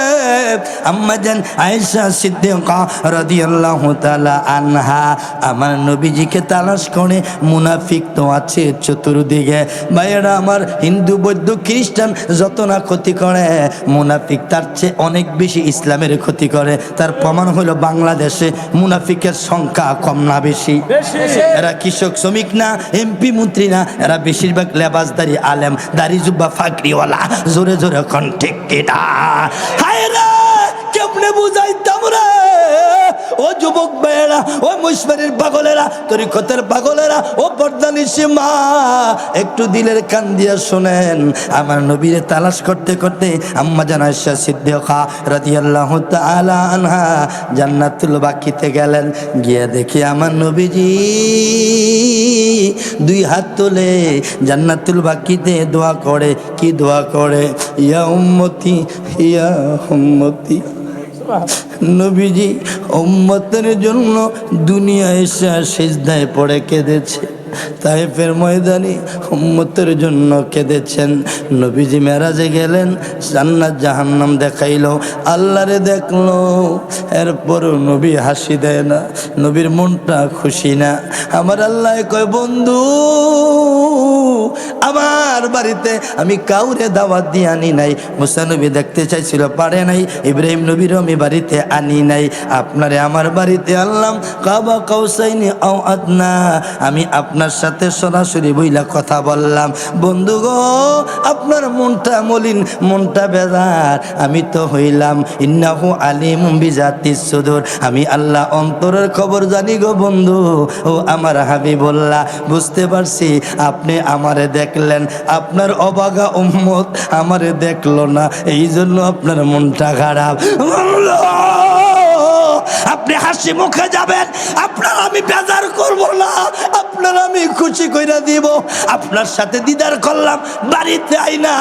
আম্মাজান আয়েশা সিদ্দিকা রাদিয়াল্লাহু তাআলা আনহা আমার নবীজিকে তালাশ করে। মুনাফিক তো আছে চতুর্দিকে। ভাইয়েরা আমার, হিন্দু বৌদ্ধ খ্রিস্টান যত না ক্ষতি করে, মুনাফিক তার চেয়ে অনেক বেশি ইসলামের ক্ষতি করে। তার প্রমাণ হলো বাংলাদেশে মুনাফিকের সংখ্যা কম না বেশি? এরা কৃষক শ্রমিক না, এমপি মন্ত্রী না, এরা বেশিরভাগ লেবাসদারি আলেম, দাড়ি জুব্বা ফাকরিওয়ালা। জোরে জোরে কোন, ঠিক কিনা? হায় রে, কেমনে বুঝাইতাম রে? ও যুবক ভাইয়েরা, ও মুশবারির পাগলেরা, তরিকতের পাগলেরা, ও পর্দানিসী মা, একটু দিলের কান দিয়া শোনেন। আমার নবীরে তালাশ করতে করতে আম্মা জান আয়েশা সিদ্দিকা রাদিয়াল্লাহু তাআলা আনহা জান্নাতুল বাকিতে গেলেন। গিয়ে দেখি আমার নবীজি 2 হাত তুলে জান্নাতুল বাকিতে দোয়া করে। কি দোয়া করে? ইয়া উম্মতি, ইয়া উম্মতি। নবীজি উম্মতের জন্য দুনিয়ায় এসে সিজদায় পড়ে কেঁদেছে। তাইফের ময়দানে উম্মতের জন্য কেঁদেছেন। নবীজি মেরাজে গেলেন, জান্নাত জাহান্নাম দেখাইলো, আল্লাহরে দেখলো, এরপরও নবী হাসি দেয় না, নবীর মনটা খুশি না। আমার আল্লাহ কয়, বন্ধু আমার বাড়িতে আমি কাউরে দাওয়াত দিয়ে আনি নাই। মুসা নবী দেখতে চাইছিল, পারে নাই। ইব্রাহিম নবীরও আমি বাড়িতে আনি নাই, আপনারে আমার বাড়িতে আনলাম। কাবা কাউসাইনি আও আদনা, আমি আপনার সাথে সরাসরি বইলা কথা বললাম। বন্ধু গো, আপনার মনটা মলিন, মনটা বেজার, আমি তো হইলাম ইন্নাহু আলিমুম বিজাতিস সুদূর, আমি আল্লাহ অন্তরের খবর জানি গো বন্ধু। ও আমার হাবিবুল্লাহ, বুঝতে পারছি আপনি আমারে দেখলেন, আপনার অবাগা উম্মত আমারে দেখলো না, এই জন্য আপনার মনটা খারাপ। আপনি হাসি মুখে যাবেন, আপনার আমি বেজার করব না, আপনার আমি খুশি কইরা দিব। আপনার সাথে দিদার করলাম বাড়িতে আইনা,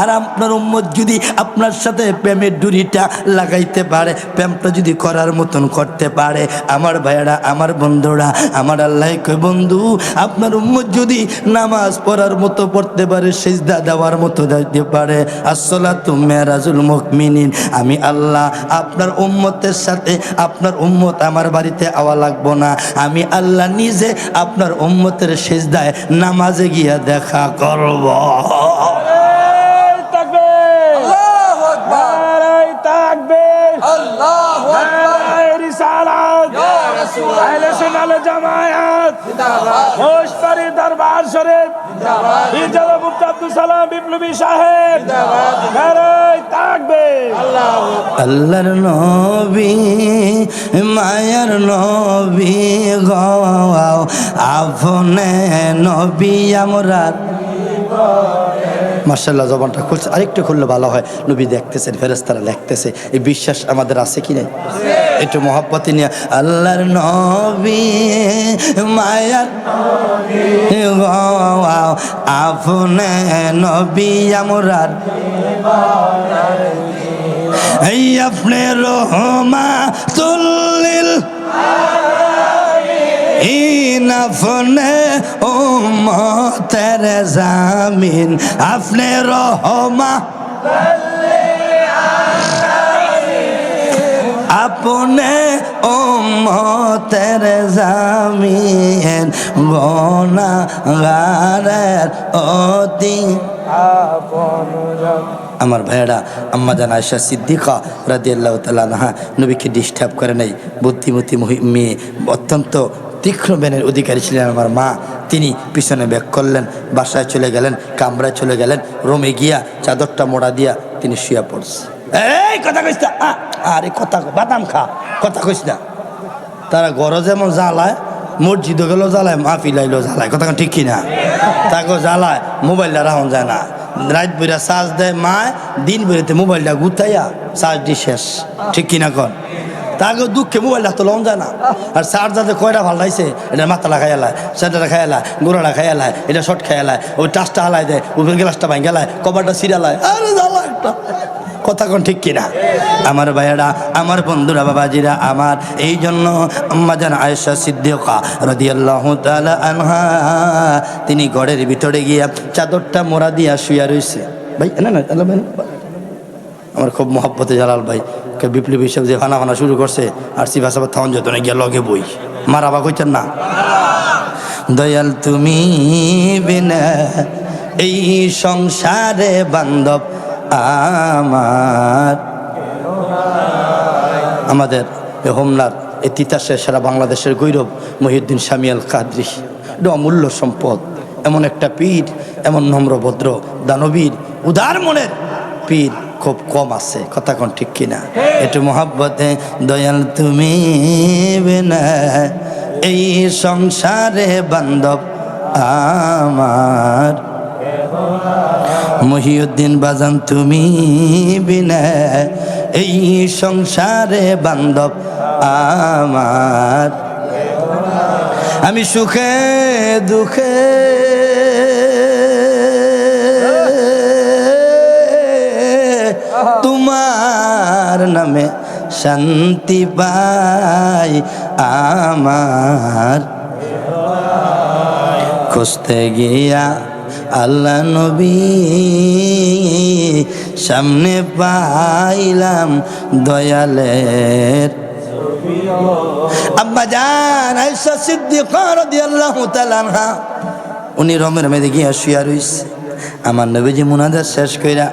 আর আপনার উম্মত যদি আপনার সাথে প্রেমের ডুরিটা লাগাইতে পারে, প্রেমটা যদি করার মতন করতে পারে, আমার ভাইয়েরা, আমার বন্ধুরা, আমার আল্লাহ কই, বন্ধু আপনার উম্মত যদি নামাজ পড়ার মতো পড়তে পারে, সিজদা দেওয়ার মতো দিতে পারে, আসসালাতু মেরাজুল মুমিনিন, আমি আল্লাহ আপনার উম্মতের সাথে, আপনার উম্মত আমার বাড়িতে আওয়া লাগবো না, আমি আল্লাহ নিজে আপনার উম্মতের সিজদায় নামাজে গিয়া দেখা করব। দরবার শরীফ আব্দুল সালাম বিপ্লবী সাহেব, আল্লাহর নবী মায়ার নবী গাও, আপনে নবী আমরা। মাশাআল্লাহ, জবানটা খুলছে, আরেকটু খুললে ভালো হয়। নবী দেখতেছেন, ফেরেশতারা লিখতেছে, এই বিশ্বাস আমাদের আছে কি নাই? একটু মহব্বতে নিয়ে, আল্লাহর নবী মায়ার গাও, আপনে নবী আমরা, এই আপনি রহমাতুল্লিল আপনে উম্মতের জামিন, আপনি রহমা, আপনে উম্মতের জামিন, গুনাহগারের অতি আমার ভাইয়েরা। আম্মা জান আয়েশা সিদ্দিকা রাদিয়াল্লাহু তাআলা আনহা নবীকে ডিস্টার্ব করে নাই, বুদ্ধিমতী মেয়ে, অত্যন্ত তীক্ষ্ণ জ্ঞানের অধিকারী ছিলেন আমার মা। তিনি পিছনে ব্যাক করলেন, বাসায় চলে গেলেন, কামরায় চলে গেলেন, রুমে গিয়া চাদরটা মোড়া দিয়া তিনি শুয়ে পড়ছে। এই কথা কইস না, আরে কথা বাদাম খা, কথা কইস না। তারা ঘর যেমন জ্বালায়, মসজিদও গেলেও জ্বালায়, মাহফিল আইলেও জ্বালায়, কথা ঠিক কিনা? তাকে জ্বালায়, মোবাইলটা রাখুন যায় না, রাত বইরা চার্জ দেয় মায়, দিন বেরোতে মোবাইলটা গুতাইয়া চার্জ দি শেষ, ঠিক কিনা কন? তাকে দুঃখে মোবাইলটা তো লন যায় না। আর চার্জারে কয়টা ভাল লাগছে, এটা মাথাটা খাই এলায়, সেটাটা খাই এলায়, গোড়াটা খাই এলায়, এটা শর্ট খাই এলায়, ওই টাচটা হালাই দেয়, উপরের গ্লাসটা ভাঙ গেলায়, কভারটা ছিঁড়ালায়, আরে জ্বালা একটা। কথা কোন ঠিক কিনা? আমার ভাইয়েরা, আমার বন্ধুরা, বাবাজিরা আমার, এই জন্য আম্মা জান আয়েশা সিদ্দিকা রাদিয়াল্লাহু তাআলা আনহা তিনি ঘরের ভিতরে গিয়া চাদরটা মোড়া দিয়া শুয়া রইছে। ভাই না না, আমার খুব মহব্বতে জালাল ভাই বিপ্লবী হিসেবে যে ফানা ফানা শুরু করছে, আর সি ভাষা থাউন যতনে গিয়া লগে বই মারাবা কইতেন না। দয়াল তুমি বিনা এই সংসারে বান্ধব আমার, আমাদের হোমনার এই তিতাসের সারা বাংলাদেশের গৌরব মহিউদ্দিন শামিয়াল কাদরি, এটা অমূল্য সম্পদ। এমন একটা পীর, এমন নম্রভদ্র দানবীর উদার মনের পীর খুব কম আছে, কথা কোন ঠিক কিনা? একটু মহাব্বতে, দয়াল তুমি বিনা এই সংসারে বান্ধব আমার, মহিউদ্দিন বাজান তুমি বিনা এই সংসারে বান্ধব আমার, আমি সুখে দুঃখে তোমার নামে শান্তি পাই আমার, খুঁজতে গিয়া আল্লাহ নবী সামনে পাইলাম দয়ালের আব্বা জান আয়েশা সিদ্দিকা রাদিয়াল্লাহু তাআলা আনহা উনি রমের মধ্যে গিয়া শুয়া রইছে। আমার নবীজি মুনাজাত শেষ কইরা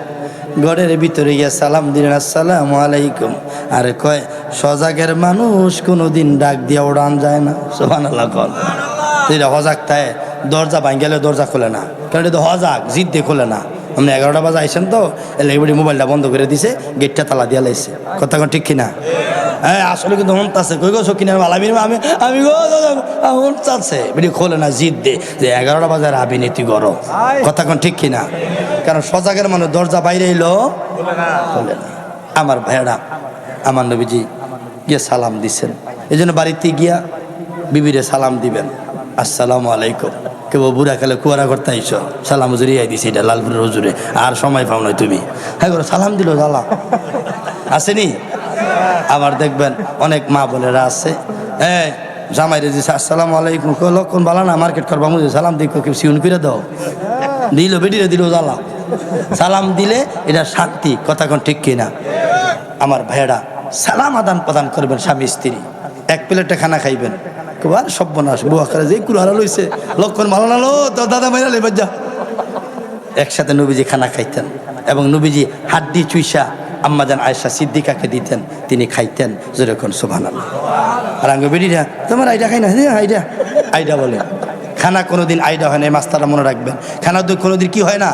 ঘরের ভিতরে গিয়া সালাম দিলেন, আসসালামু আলাইকুম। আর কয় সজাগের মানুষ কোনোদিন ডাক দিয়া উড়ান যায় না। সুবহানাল্লাহ কল এটা হজাক তাই দরজা ভাঙ গেলে দরজা খোলে না, কারণ এটা তো হজাক জিদ দিয়ে খোলে না। আপনি 11টা বাজে আইসেন তো এলাকাবাড়ি মোবাইলটা বন্ধ করে দিছে, গেটটা তালা দিয়া লাইছে। কথা কোন ঠিক কিনা? হ্যাঁ আসলে কিন্তু হন চাচ্ছে কই গো সকিনের আলামিন আমি আমি গো হন চাচ্ছে বেটি খোলে না, জিদ দে যে 11টা বাজার আবিনীতি করো। কথা কোন ঠিক কিনা? কারণ সজাগের মানুষ দরজা বাইরে এলো খোলে না। আমার ভাইয়েরা আমার নবীজি গিয়ে সালাম দিচ্ছেন, এই জন্য বাড়িতে গিয়া বিবিরে সালাম দিবেন, আসসালামু আলাইকুম। কেউ বুড়া খেলে কুয়ারা করতে আইস সালাম জুড়িয়ে দিছি এটা লালপুরের হুজুরে, আর সময় পাও নয় তুমি। হ্যাঁ করে সালাম দিল জ্বালা আসেনি। আবার দেখবেন অনেক মা বোনেরা আছে, হ্যাঁ জামাইরে দিছে আসসালামু আলাইকুম, লক্ষণ বালা না মার্কেট করবা মুঝে সালাম দিক কেউ সিউন করে দাও, দিল বেটিরে দিল জ্বালা। সালাম দিলে এটা শান্তি। কথা কোন ঠিক কিনা? আমার ভাইয়েরা সালাম আদান প্রদান করবেন স্বামী স্ত্রী। এক প্লেটে খানা খাইবেন, আর সর্বনাশ বুয়া করে যে কুড়ারা লইছে লক্ষণ ভালো না লো তো দাদা মাইরা লেবার যা। একসাথে নবীজি খানা খাইতেন এবং নবীজি হাড্ডি চুইসা আম্মাজান আয়েশা সিদ্দিকাকে দিতেন, তিনি খাইতেন। যেরকম সুবহানাল্লাহ। আর আঙ্গ বেডিরা তোমার আইডা খাই না, আইডা আইডা বলে খানা কোনোদিন আইডা হয় না। এই মাস্তারা মনে রাখবেন, খানা তো কোনোদিন কি হয় না,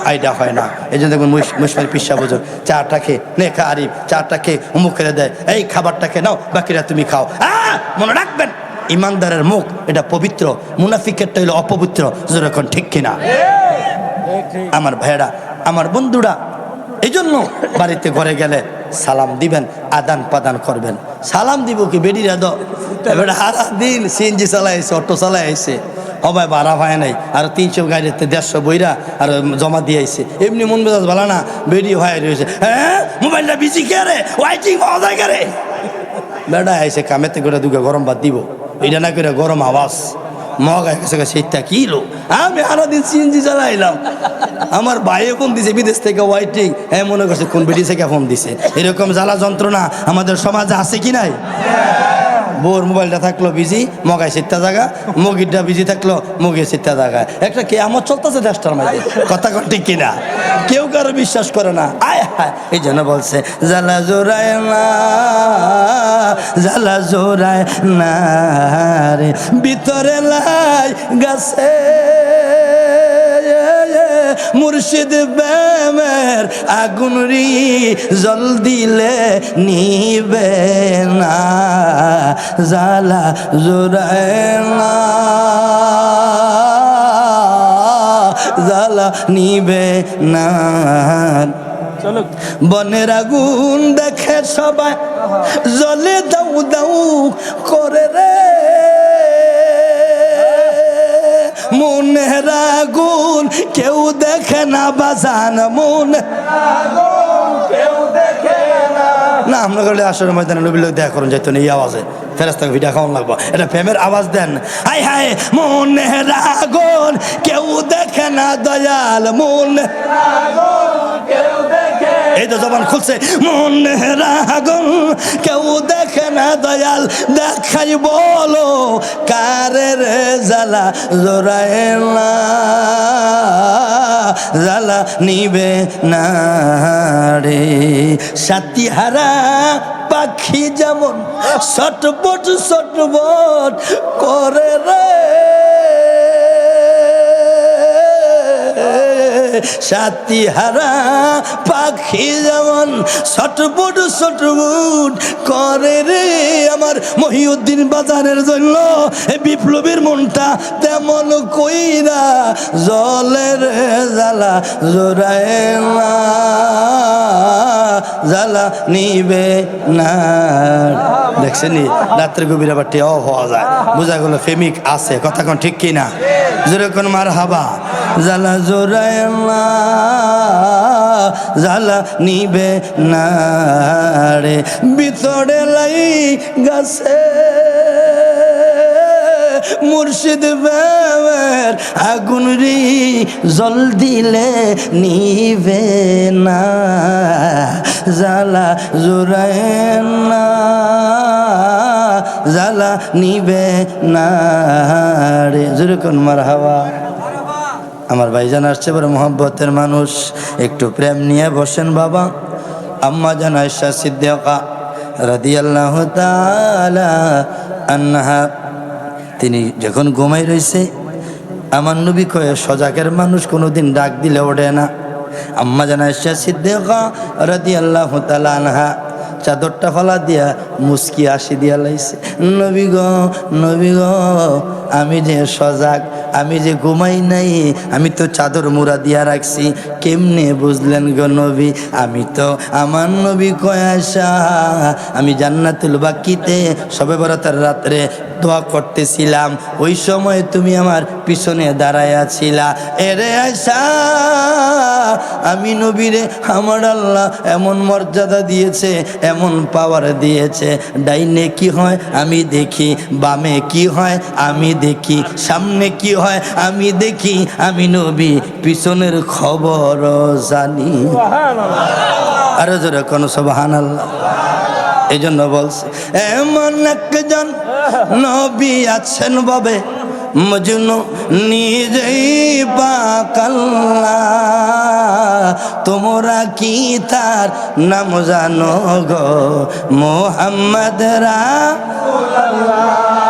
আইডা হয় না। এই জন্য দেখবেন মুশমারি পিসা বোঝো চাটা খেয়ে নেখা আরিফ চাটা খেয়ে মুখ খেলে দেয়, এই খাবারটা খেয়ে নাও বাকিরা তুমি খাও। মনে রাখবেন ইমানদারের মুখ এটা পবিত্র, মুনাফিকেরটা হইলো অপবিত্র। যেরকম ঠিক কিনা? আমার ভাইয়েরা আমার বন্ধুরা, এই জন্য বাড়িতে ঘরে গেলে সালাম দিবেন, আদান প্রদান করবেন। সালাম দিব কি বেডিরা দো এবার সারা দিন সিএনজি চালাইছে, অটো চালাইছে, হবাই ভাড়া হয় নাই, আর 300 গাড়িতে 150 বইরা আর জমা দিয়েছে। এমনি মন মেজাজ ভালো না, বেডি হয় রয়েছে, হ্যাঁ মোবাইলটা বিজি কে রে ওয়াইটিং পাওয়া যায় কে রে। বেড়া আইসে কামেতে করে দুগে গরম ভাত দিব, এটা না করে গরম আওয়াজ মগায় গেছে সেইটা কি লো। আমি সারাদিন সিএনজি চালাইলাম, আমার ভাইয়ে ফোন দিছে বিদেশ থেকে ওয়াইটিং, হ্যাঁ মনে করছে কোন বেডি থেকে ফোন দিছে। এরকম জ্বালা যন্ত্রণা আমাদের সমাজে আছে কি নাই? বোর মোবাইলটা থাকলো বিজি, মগায় সিটটা জায়গা, মগিরটা বিজি থাকলো মগিয়ে সিটটা জায়গায়। একটা কে আমার চলতেছে দেশটার মাঝে। কথা কন ঠিক কিনা? কেউ কারো বিশ্বাস করে না। আয় হায়, এই জন্য বলছে জ্বালা জোড়ায় না, জ্বালা জোড়ায় না রে ভিতরে লাই গাছে মুর্শিদ প্রেমের আগুন রি জল দিলে নিবে না, জ্বালা জোড়ায় না, জ্বালা নিবে না। বনের আগুন দেখে সবাই জলে দাউ দাউ করে রে, মনের আগুন কেউ দেখে না বাজান, মনে কেউ দেখে না। আমরা করলে আসলে ময়দানে নবীর লোক দেখা করুন যাইতো না, এই আওয়াজে ফেরেশতাকে ভিডিও খাওয়ান লাগবো, এটা প্রেমের আওয়াজ দেন। হাই হাই মনের আগুন কেউ দেখে না দয়াল, মনের আগুন কেউ দেখে, এই তো জবান খুলছে, মনের আগুন কেউ দেখে না দয়াল, দেখাই বলো কারে রে জ্বালা জোড়ায় না, জ্বালা নিবে না রে। সাথী হারা পাখি যেমন ছটপট ছটপট করে রে, সাথী হারা পাখি যেমন ছটপট ছটপট করে রে। আমার মহিউদ্দিন বাজারের জন্য বিপ্লবীর মনটা তেমন কইরা জলের জ্বালা জোড়ায় না, জ্বালা নিবে না। দেখছেন রাত্রে গভীর আবার টেও হওয়া যায়, বোঝা গেল ফেমিক আছে। কথা কোন ঠিক কিনা? যেরকম মার হাবা জ্বালা জোড়ায় না, জ্বালা নিবে না রে ভিতরে লাই গাছে মুর্শিদ প্রেমের আগুন রে জল দিলে নিবে না, জ্বালা জোড়ায় না, জ্বালা নিবে না রে। জোরে কোন মারহাবা। আমার ভাইজান আসছে বড় মোহাব্বতের মানুষ, একটু প্রেম নিয়ে বসেন বাবা। আম্মা জান আয়েশা সিদ্দিকা রাদিয়াল্লাহু তাআলা আনহা, তিনি যখন ঘুমাই রইছে, আমার নবী কয়ে সজাগের মানুষ কোনোদিন ডাক দিলে ওঠে না। আম্মা জান আয়েশা সিদ্দিকা রাদিয়াল্লাহু তাআলা আনহা চাদরটা ফালা দিয়া মুস্কি আসি দিয়া লাইছে, নবী গো, নবী গো, আমি যে সজাগ, আমি যে ঘুমাই নাই, আমি তো চাদর মুড়া দিয়া রাখছি, কেমনে বুঝলেন গো নবী? আমি তো আমার নবী কয়াসা, আমি জান্নাতুল বাকিতে সবে বরাতের রাত্রে দোয়া করতেছিলাম, ওই সময় তুমি আমার পিছনে দাঁড়ায়া ছিলা। এরে আয়সা, আমি নবীরে আমার আল্লাহ এমন মর্যাদা দিয়েছে, এমন পাওয়ার দিয়েছে, ডাইনে কি হয় আমি দেখি, বামে কি হয় আমি দেখি, সামনে কি হয় আমি দেখি, আমি নবী পিছনের খবর জানি। আরো জোরে কোন সুবহানাল্লাহ। এই জন্য বলছে এমন একজন নবী আছেন বাবে মজনু নিজেই পাকাল্লাহ, তোমরা কি তার নাম জানো গো? মোহাম্মদ রাসূলুল্লাহ।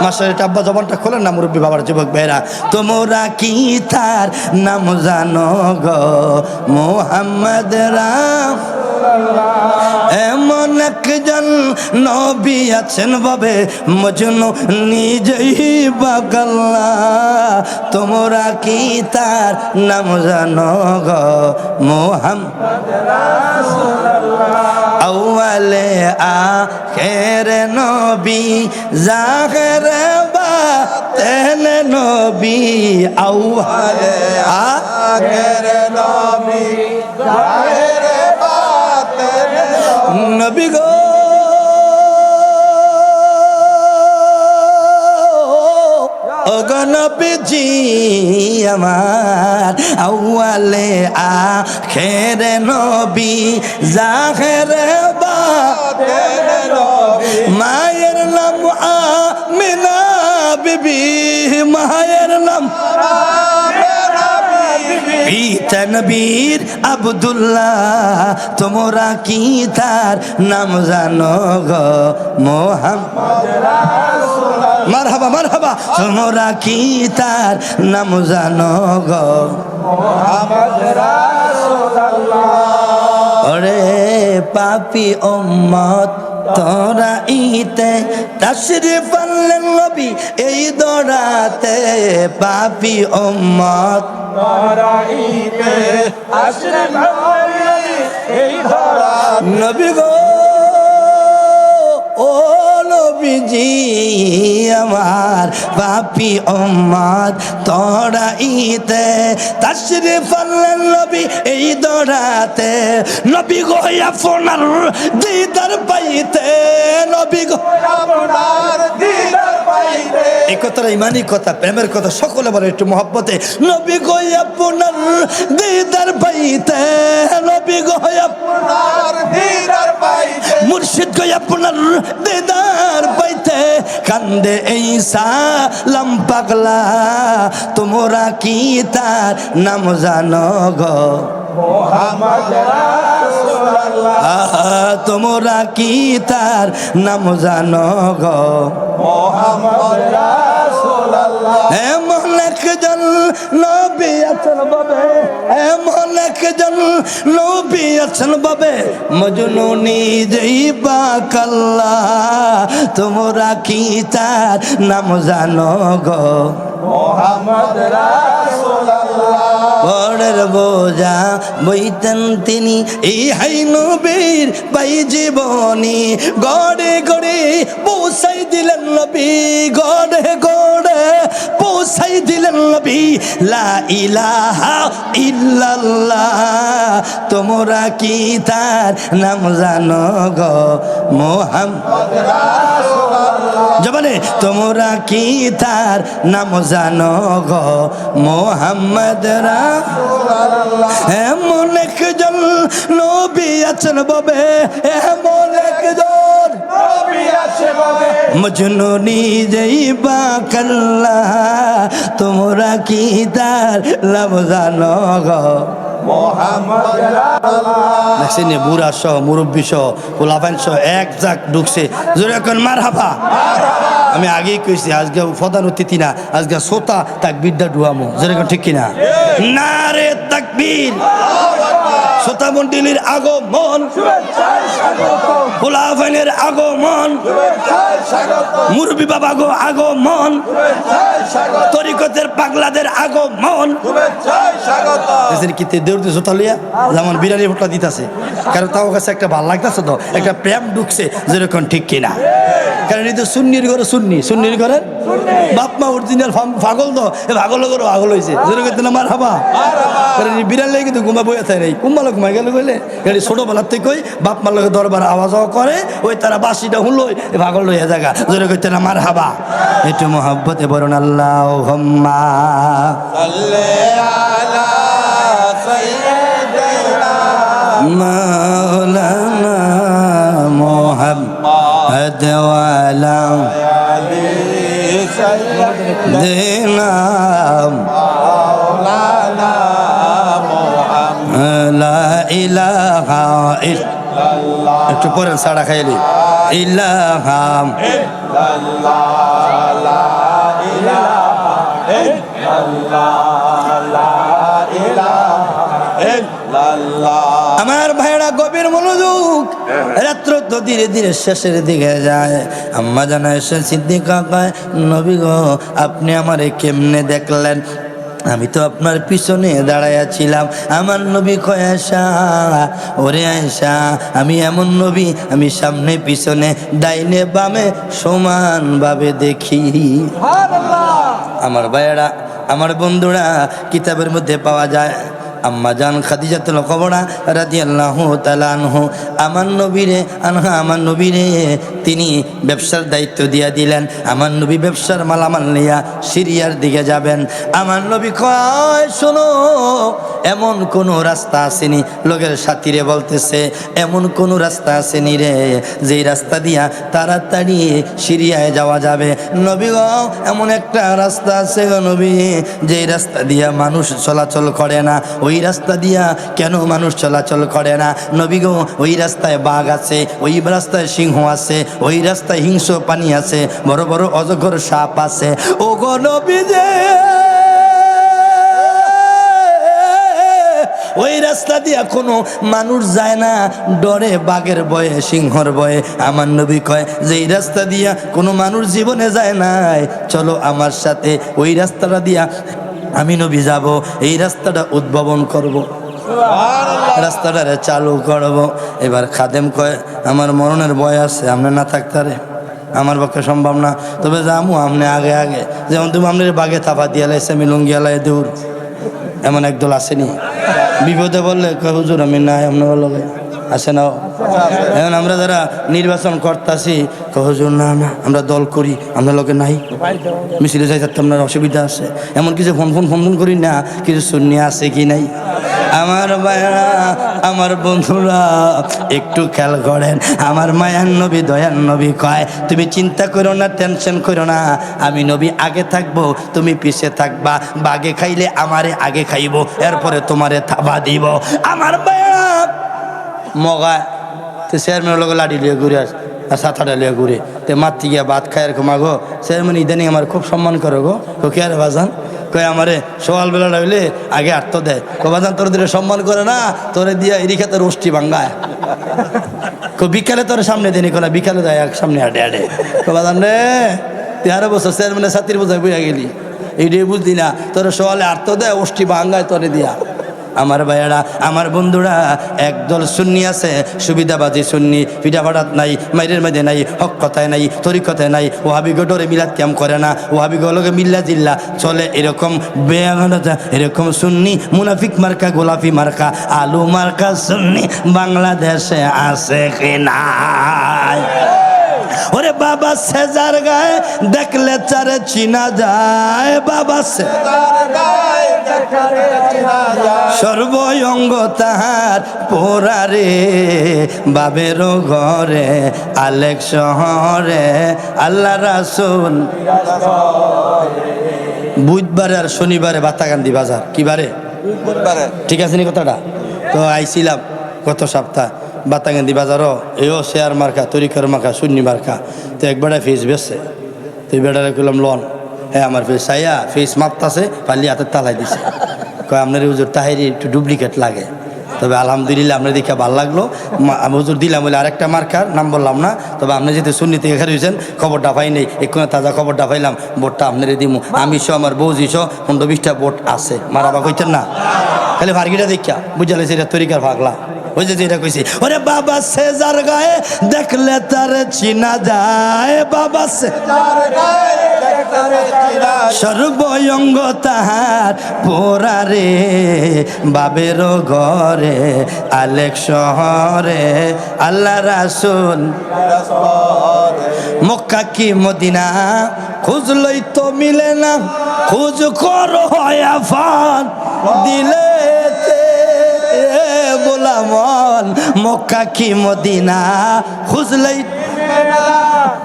মাস্টার এটা আব্বা জবানটা খোলেন না, মুরব্বী বাবার যুবক ভাইরা, তোমরা কি তার নাম জানো গো? মোহাম্মদ রাসূলুল্লাহ। এমন একজন নবী আছেন বাবে মজনু নিজেই পাগল্লাহ, তোমরা কি তার নাম জানো গো? মোহাম্মদ রাসূলুল্লাহ। আউয়ালে আখের নবী, জাহের বাতেন নবী, আউয়ালে আখের নবী, জাহের নবী গো, ওগো নবীজি আমার, আউয়ালে আখের নবী, জাহের বাতেন নবী, মায়ের নাম আমিনা বিবি, মায়ের নাম পিতা নবীর আব্দুল্লাহ, তোমরা কি তার নাম জানো গো? মোহাম্মদ রাসূলুল্লাহ। মারহাবা মারহাবা। তোমরা কি তার নাম জানো গো? মোহাম্মদ রাসূলুল্লাহ। ওরে পাপী উম্মত তোরা ইতে তাশরিফ আনলেন নবী এই দরাতে, পাপী উম্মত তোরা ইতে তাশরিফ আনলেন এই দরাতে, নবী গো, ও নবীজি আমার, পাপী উম্মত তোরা ইতে তাশরিফ আনলেন নবী এই দরাতে, নবী গো আপনার দিদার পাইতে, নবী গো আপনার দিদার পাইতে। এই কথাটা ইমানি কথা, প্রেমের কথা, সকলে বলে একটু মহব্বতে, নবী গো আপনার দিদার পাইতে, নবী গো আপনার দিদার পাইতে, মুর্শিদ গো আপনার দিদার পাইতে, কান্দে এই সালাম পাগলা, তোমরা কি তার নাম জানো গো? মোহাম্মদ রাসূলুল্লাহ। তোমরা কি তার নাম জানো গো? মোহাম্মদ রাসূলুল্লাহ। এমন একজন নবী আছেন বাবে, এমন একজন নবী আছেন বাবে মজনু নিজেই পাকাল্লাহ, তোমরা কি তার নাম জানো গো? মোহাম্মদ রাসূলুল্লাহ। বড়ের বোঝা বইতেন তিনি, এই হাই নবীর পাই জীবনী, গড়ে গড়ে পৌঁছাই দিলেন নবী, গড়ে গড়ে পৌঁছাই দিলেন নবী, লা ইলাহা ইল্লাল্লাহ, তোমরা কি তার নাম জানো গো? মোহাম্মদ রাসূলুল্লাহ। জবানে তোমরা কি তার নাম জানো গো মোহাম্মদ রাসূলুল্লাহ। এমন একজন নবী আছেন ববে, এমন একজন নবী আছে ববে, মজনু নিজেই বা কাল্লা, তোমরা কি তার নাম জানো গো মোহাম্মদ রাসূলুল্লাহ। দেখছেন বুড়া সহ মুরব্বী সহ পোলাপান সহ এক জাক ঢুকছে, জোরে এখন মারহাবা। আমি আগেই কইছি আজকে প্রধান অতিথি না, আজকে শ্রোতা তাকবীরটা ডুয়ামো, জোরে এখন ঠিক কিনা? নারে তাকবীর। শ্রোতা মণ্ডলীর আগমন, পোলাপানের আগমন, মুরব্বী বাবা গো আগমন, তরিকতের পাগলাদের আগমন। শ্রোতা লইয়া যেমন বিরিয়ানি ভোটটা দিতেছে, কারণ তাও কাছে একটা ভাল লাগতেছে, তো একটা প্রেম ঢুকছে, যেরকম ঠিক কিনা? কারণ এই তো সুন্নির ঘরে সুন্নির ঘরে বাপ মা অরিজিনাল পাগল, তো পাগল করে পাগল হয়েছে, যেরকম আমার হাবা। কারণ বিড়াল লেগে কিন্তু ঘুমা বইয়া থাকে, কুম্বালো ঘুমাই গেলে গেলে গাড়ি ছোটবেলার থেকেই বাপ মার লোকের দরবার আওয়াজ করে, ওই তারা বাসিটা হুলোই পাগল লইয়া জায়গা, যেরকম আমার হাবা। একটু মোহাব্বতে বলুন আল্লাহুম্মা মাওলানা মুহাম্মদ ওয়ালা দেনা মাওলানা মুহাম্মদ লা ইলাহা ইল্লাল্লাহ। একটু পরেন সাড়া খাইলি ইলাহা ইল্লাল্লাহ লা ইলাহা ইল্লাল্লাহ লা ইলাহা ইল্লাল্লাহ। আমার ভাইরা গভীর মনোযোগ, রাত্র তো ধীরে ধীরে শেষের দিকে যায়। আম্মা জানা এসে সিদ্দিকা কয়, নবী গো আপনি আমারে কেমনে দেখলেন? আমি তো আপনার পিছনে দাঁড়াইয়াছিলাম। আমার নবী কয়, আয়েশা ওরে আয়েশা, আমি এমন নবী, আমি সামনে পিছনে ডাইনে বামে সমানভাবে দেখি। আমার ভাইয়েরা, আমার বন্ধুরা, কিতাবের মধ্যে পাওয়া যায় আম্মা জান খাদিজাতুল কুবরা রাদিয়াল্লাহু তাআলা আনহু আমার নবীরে তিনি ব্যবসার দায়িত্ব দিয়া দিলেন। আমার নবী ব্যবসার মালামাল নিয়া সিরিয়ার দিকে যাবেন। আমার নবী কয়, শোনো, এমন কোন রাস্তা আসেনি, লোকের সাথীরে বলতেছে এমন কোন রাস্তা আসেনি রে যেই রাস্তা দিয়া তাড়াতাড়ি সিরিয়ায় যাওয়া যাবে। নবী গো এমন একটা রাস্তা আছে গো নবী, যেই রাস্তা দিয়া মানুষ চলাচল করে না। ওই রাস্তা দিয়া কেন মানুষ চলাচল করে না? নবী গো ওই রাস্তায় বাঘ আছে, ওই রাস্তায় সিংহ আছে, ওই রাস্তায় হিংস্র প্রাণী আছে, বড় বড় অজগর সাপ আছে। ও গো নবী যে ওই রাস্তা দিয়া কোনো মানুষ যায় না, ডরে বাঘের ভয়ে, সিংহর ভয়ে। আমার নবী কয় যে এই রাস্তা দিয়া কোনো মানুষ জীবনে যায় নাই, চলো আমার সাথে ওই রাস্তাটা দিয়া আমি নবী যাব, এই রাস্তাটা উদ্ভাবন করব, রাস্তাটা চালু করব। এবার খাদেম কয়, আমার মরণের ভয় আছে, আপনি না থাকতারে আমার পক্ষে সম্ভব না, তবে যামু আপনি আগে আগে, যেমন তুমি আপনার বাঘে থাপা দিয়ে লাইছে, আমি লুঙ্গিয়ালাই দূর। এমন একদল আসেনি, বিপদে বললে কয় হুজুর আমি নাই আপনার লগে, আসে না? এখন আমরা যারা নির্বাচন করতেছি হুজুর না না আমরা দল করি, আমরা লোকে নাই, মিছিলে যাই থাকতে আপনার অসুবিধা আছে, এমন কিছু ফোন করি না, কিছু শুনিয়ে আছে কি নাই? আমার ভাইরা, আমার বন্ধুরা একটু খেয়াল করেন। আমার মায়ার নবী, দয়ার নবী কয়, তুমি চিন্তা করো না, টেনশন করো না, আমি নবী আগে থাকবো, তুমি পিছে থাকবা। বাগে খাইলে আমারে আগে খাইব, এরপরে তোমারে থাবা দিব। আমার ভাইরা মগা তো চেয়ারম্যানের লোক লাঠি লিয়ে ঘুরে আস, আর সাঁতাটা লিয়ে ঘুরে তো মাতৃ গিয়া ভাত খায় এরকম আগো। চেয়ারম্যান ইদানিং আমার খুব সম্মান করো গো, তো কে আরে বাজান কয় আমারে সকালবেলা হইলে আগে আটত দেয়, বাজান তোর দিলে সম্মান করে না, তোরে দিয়া এরি খেতে রোষ্টি ভাঙ্গায়, বিকালে তোর সামনে দেনি কোনা, বিকালে দেয় এক সামনে হাঁটে হাঁটে, বাজান রে 13 বছর চেয়ারম্যানের ছাত্রীর বোঝায় বইয়া গেলি, এইটাই বুঝলি না, তোর সকালে আটত দেয় ওষ্টি ভাঙ্গায় তোরে দিয়া। আমার ভাইয়ারা, আমার বন্ধুরা, একদল সুন্নি আছে, সুবিধাবাদী সুন্নি, পিঠাপাঠাত নাই, মাইরের মধ্যে নাই, হক কথায় নাই, তরিকতায় নাই, ওহাবি গোটরে মিলাদ ক্যাম করে না, ওহাবি গোলকে মিল্লা জিল্লা চলে, এরকম বেয়াগনতা, এরকম সুন্নি মুনাফিক মার্কা, গোলাপি মার্কা, আলু মার্কা সুন্নি বাংলাদেশে আছে কি নাই? ওরে বাবা সেজার গায়ে দেখলে চারে চিনা যায়, বাবা সেজার গায়ে সর্বঙ্গ তাহার পোড়ারে, বাবের ঘরে আলেক শহরে আল্লাহ রাসূল। বুধবারে আর শনিবারে বাতাকান্দি বাজার, কি বারে? ঠিক আছে নি কথাটা? তো আইছিলাম গত সপ্তাহ বাতাকান্দি বাজারও, এও শেয়ার মার্কা, তরিকার মার্কা, শূন্য মার্কা। তো একবারে ফিস বেসছে, তুই বেড়ারে করলাম লন। হ্যাঁ আমার ফিস চাইয়া ফিস মাপতাছে, পালি হাতের তালাই দিছে। কয় আপনার হুজুর তাহেরি একটু ডুপ্লিকেট লাগে। তবে আলহামদুলিল্লাহ আপনার দেখে ভালো লাগলো। আমি হুজুর দিলাম বলে আরেকটা মার্কার নাম বললাম না। তবে আপনি যেহেতু সুন্নি থেকে খেয়েছেন, খবরটা পাই নেই, এক্ষুনি তাজা খবরটা পাইলাম। বোটটা আপনারই দিমু, আমি সহ আমার বৌজি সহ 15-20টা বোট আছে। মারাবা কইতেন না, খালি ভার্গিটা দেখা বুঝালে সেটা তরিকার ভাগলা। ওই যে যেটা কইছি, ওরে বাবা সেজার গায়ে দেখলে তার চিনা যায়, বাবা সেজার গায়ে সর্বঙ্গ তাহার পোড়ারে, বাবের ঘরে আলেক শহরে আল্লাহ রাসূল। মক্কা কি মদিনা খুঁজলই তো মিলে না, খুঁজ করো আফান দিলে বলা মন। মক্কা কি মদিনা খুঁজলই,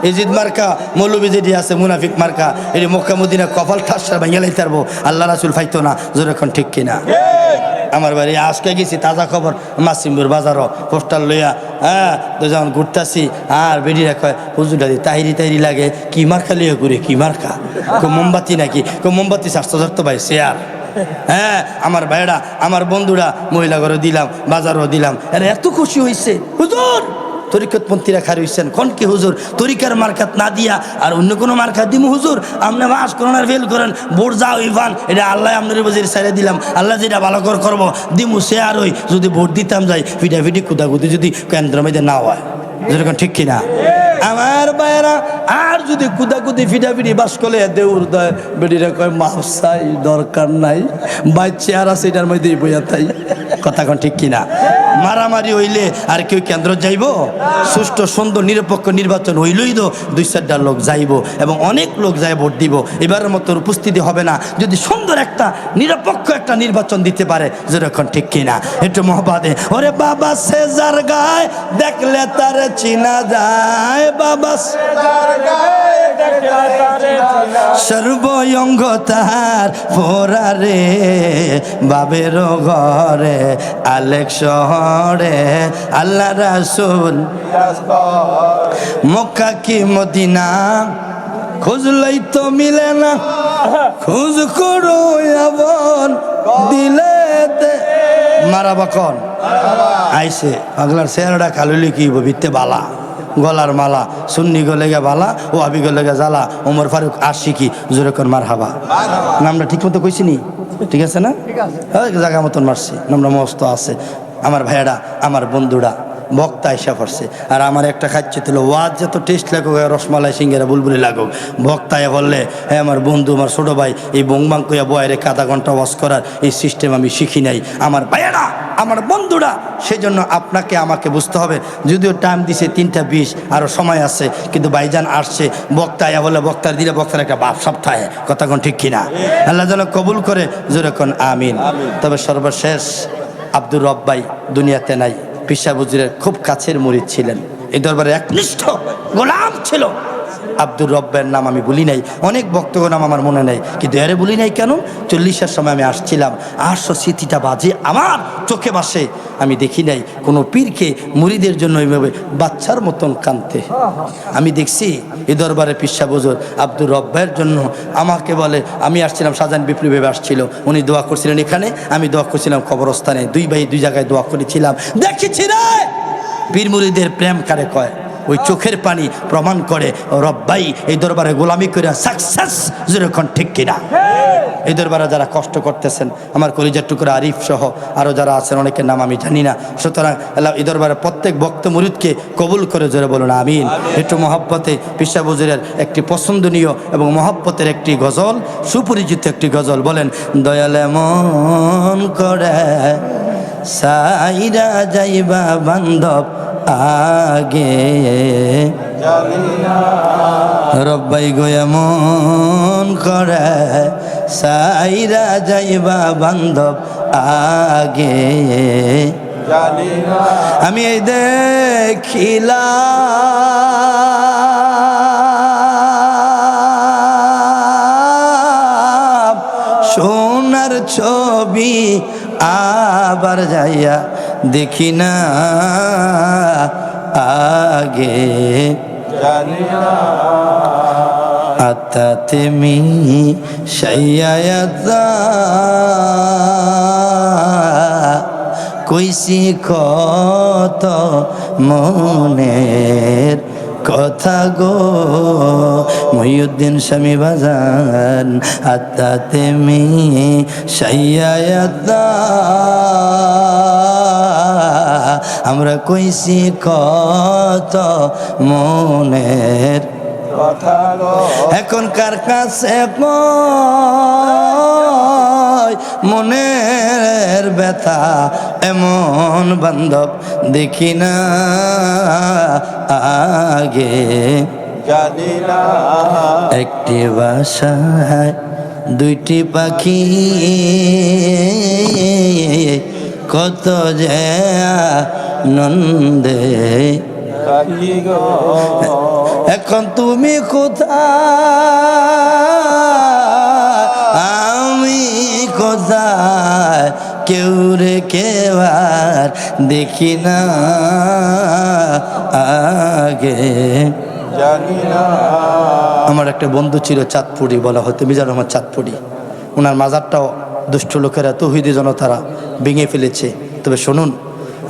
ইজিদ মার্কা মৌলবি যেটি আছে মুনাফিক মার্কা, এটি মক্কা মদিনা কপাল ঠাসা ভেঙে লাইতে পারবো, আল্লাহ রাসূল ফাইতো না। যখন ঠিক কিনা? আমার বাড়ি আজকে গেছি, তাজা খবর, মাসিমপুর বাজারও পোস্টার লইয়া। হ্যাঁ তো যখন ঘুরতেছি আর বেরিয়ে কয় হুজুরটা তাহিরি তাহিরি লাগে, কি মার্কা লিয়ে ঘুরে, কি মার্কা? মোমবাতি নাকি? মোমবাতি স্বাস্থ্য ভাই শেয়ার। হ্যাঁ আমার ভাইরা, আমার বন্ধুরা মহিলা ঘরে দিলাম, বাজারও দিলাম। এরা এত খুশি হয়েছে, হুজুর তরিকতপন্থীরা খারি হইছেন। কোন কি হুজুর তরিকার মার্কাত না দিয়া আর অন্য কোনো মার্কাত দিমু হুজুর? আপনি মাস করেন আর ফেল করেন, ভোট যাও ইভান, এটা আল্লাহ আপনার বজির সাইডে দিলাম, আল্লাহ যেটা ভালো করে করবো দিমু সে আর ওই। যদি ভোট দিতাম যাই ফিটাফিটি কুদাকুদি যদি কেন্দ্র মধ্যে না হয়, যেরকম ঠিক কিনা? আমার বাইরা আর যদি কুদাকুদি ফিটাফিটি বাস করলে দেউর দেয় বেডিরা কয় মাফ চাই, দরকার নাই, বাচ্চা আর আছে এটার মধ্যেই বইয়া তাই। কথা কোন ঠিক কিনা? মারামারি হইলে আর কেউ কেন্দ্র যাইব? সুষ্ঠু সুন্দর নিরপেক্ষ নির্বাচন হইলেই তো 2-4টা লোক যাইব এবং অনেক লোক যায় ভোট দিব। এবারের মতো উপস্থিতি হবে না যদি সুন্দর একটা নিরপেক্ষ একটা নির্বাচন দিতে পারে, যেরকম ঠিক কিনা? একটু মহব্বতে ওরে বাবা সেজার গায়ে দেখলে তার চিনা যায়, বাবা সেজার গায়ে সর্বঙ্গ তাহার পোড়ারে, বাবের ঘরে আলেক শহরে আল্লাহ রাসূল। মক্কা কি মদিনা খুঁজলেই তো মিলে না, খুঁজ করো আপন দিলে মারাবা কন আইসে পাগলার চেহারাটা খালুলি কি ভিত্তে বালা, গলার মালা, সুন্নি গলেগা বালা, ও আবি গলেগা জ্বালা, ওমর ফারুক আশিকি, জোরে কর মার হাবা। নামটা ঠিক মতো কইছি নি? ঠিক আছে না? জায়গা মতন মারছি, নামটা মস্ত আছে। আমার ভাইয়ারা, আমার বন্ধুরা, বক্তা এসে পড়ছে। আর আমার একটা খাচ্ছে ছিল ওয়াজ যত টেস্ট লাগুক, রসমালাই সিঙ্গারা বুলবুলি লাগুক, বক্তায় বললে হ্যাঁ আমার বন্ধু, আমার ছোটো ভাই, এই বংবাং কইয়া বয়ের আধা ঘন্টা ওয়াজ করার এই সিস্টেম আমি শিখি নাই। আমার ভাইয়ারা, আমার বন্ধুরা, সেই জন্য আপনাকে আমাকে বুঝতে হবে। যদিও টাইম দিছে 3:20, আরও সময় আছে, কিন্তু ভাইজান আসছে, বক্তায় বলে বক্তার দিলে বক্তার একটা বাপ সপ্তাহে। কথা কোন ঠিক কিনা? আল্লাহ যেন কবুল করে, জোরে কোন আমিন। তবে সর্বশেষ আব্দুর রব ভাই দুনিয়াতে নাই, পিসা হুজুরের খুব কাছের মুরিদ ছিলেন, এই দরবারে একনিষ্ঠ গোলাম ছিল। আব্দুর রব্বের নাম আমি বলি নাই, অনেক বক্তব্য নাম আমার মনে নেই, কিন্তু এরে বলি নাই কেন? 40-এর সময় আমি আসছিলাম, আসো স্মৃতিটা বাজে আমার চোখে বাসে। আমি দেখি নাই কোনো পীরকে মুরিদের জন্য এইভাবে বাচ্চার মতন কাঁদতে। আমি দেখছি এই দরবারে পিসা হুজুর আব্দুর রব্বের জন্য আমাকে বলে, আমি আসছিলাম, শাহজাহান বিপ্লবী আসছিল, উনি দোয়া করছিলেন এখানে, আমি দোয়া করছিলাম কবরস্থানে, দুই ভাই দুই জায়গায় দোয়া করেছিলাম। দেখেছি রে পীর মুরিদের প্রেম কারে কয়, ওই চোখের পানি প্রমাণ করে রব্বাই এই দরবারে গোলামি করে সাকসেস, যেরকম ঠিক কিনা? এই দরবারে যারা কষ্ট করতেছেন, আমার কলিজার টুকরা আরিফ সহ আরও যারা আছেন, অনেকের নাম আমি জানি না, সুতরাং আল্লাহ এই দরবারে প্রত্যেক বক্ত মুরিদকে কবুল করে, জোরে বলুন আমিন। একটু মহব্বতে পিসা হুজুরের একটি পছন্দনীয় এবং মহব্বতের একটি গজল, সুপরিচিত একটি গজল বলেন। দয়ালে মন করে সাইরা যাইবা বান্ধব আগে, রব্বাই গো এমন করে সাইরা যাইবা বান্ধব আগে আমি এই দেখিলাম সোনার ছবি আবার যাইয়া দেখি না আগে আতাতেমি শাইয়াতা কইসি কত মনের কথা গো মহিউদ্দিন স্বামী বাজান আতাতেমি শাইয়াতা আমরা কইসি কত মনের এখনকার কাছে কই মনের ব্যথা এমন বান্ধব দেখি না আগে একটি বাসায় দুইটি পাখি কত যে নন্দে এখন তুমি কোথায় আমি কোথায় কেউ রে কেবার দেখি না আগে আমার একটা বন্ধু ছিল চাঁদপুরি বলা হতো মিজানুর রহমান চাঁদপুরি ওনার মাজারটাও দুষ্ট লোকেরা তৌহিদি জনতারা ভেঙে ফেলেছে তবে শুনুন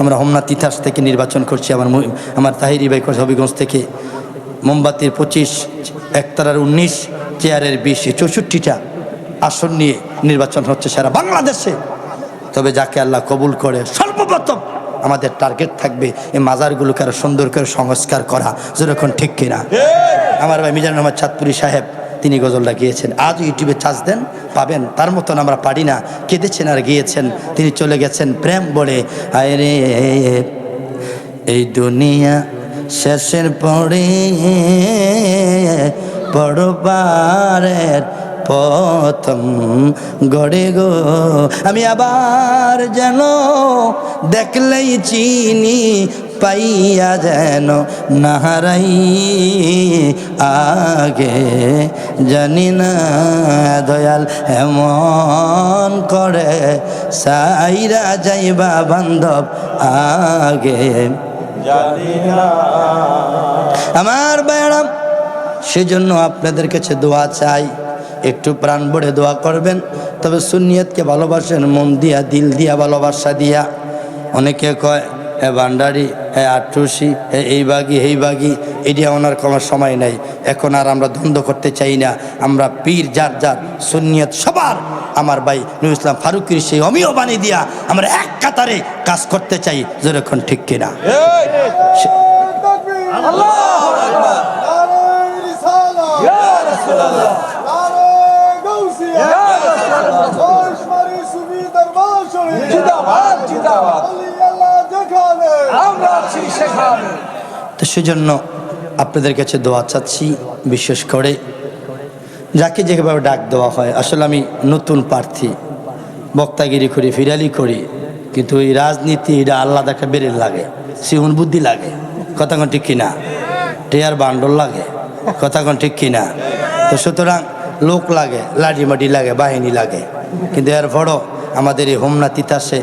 আমরা হোমনা তিতাস থেকে নির্বাচন করছি আমার তাহিরি ভাই হবিগঞ্জ থেকে মোমবাতির 25 একতারার 19 চেয়ারের 20 64টা আসন নিয়ে নির্বাচন হচ্ছে সারা বাংলাদেশে তবে যাকে আল্লাহ কবুল করে সর্বপ্রথম আমাদের টার্গেট থাকবে এই মাজারগুলোকে আরো সুন্দর করে সংস্কার করা যেরকম ঠিক কিনা আমার ভাই মিজানুর রহমান চাঁদপুরি সাহেব তিনি গজলটা গিয়েছেন আজ ইউটিউবে চার্জ দেন পাবেন তার মতন আমরা পারি না কেঁদেছেন আর গিয়েছেন তিনি চলে গেছেন প্রেম বলে আয় রে এই দুনিয়া শেষের পরে পরবারের প্রথম গড়ে গো আমি আবার যেন দেখলেই চিনি পাইয়া যেন নাহারাই আগে জানি না দয়াল এমন করে সাইরা যাইবা বান্ধব আগে জানি না আমার বেড়াম সেজন্য আপনাদের কাছে দোয়া চাই একটু প্রাণ ভরে দোয়া করবেন তবে সুন্নিয়তকে ভালোবাসেন মন দিয়া দিল দিয়া ভালোবাসা দিয়া অনেকে কয় ভান্ডারি আট্রসি এই বাগি এটি ওনার কোনো সময় নাই এখন আর আমরা দ্বন্দ্ব করতে চাই না আমরা পীর যার যার সুন্নিয়ত সবার আমার ভাই নুরুল ইসলাম ফারুকের সেই অমিয় বাণী দিয়া আমরা এক কাতারে কাজ করতে চাই যেরকম ঠিক কিনা তো সেজন্য আপনাদের কাছে দোয়া চাচ্ছি বিশেষ করে যাকে যেভাবে ডাক দেওয়া হয় আসলে আমি নতুন প্রার্থী বক্তাগিরি করি ফিরালি করি কিন্তু এই রাজনীতি এটা আল্লাহ একটা বেরেল লাগে সিহুন বুদ্ধি লাগে কথা কোন ঠিক কিনা টেয়ার বান্ডল লাগে কথা কোন ঠিক কিনা তো সুতরাং লোক লাগে লাঠিমাটি লাগে বাহিনী লাগে কিন্তু এর বড় আমাদের এই হোমনা তিতাসে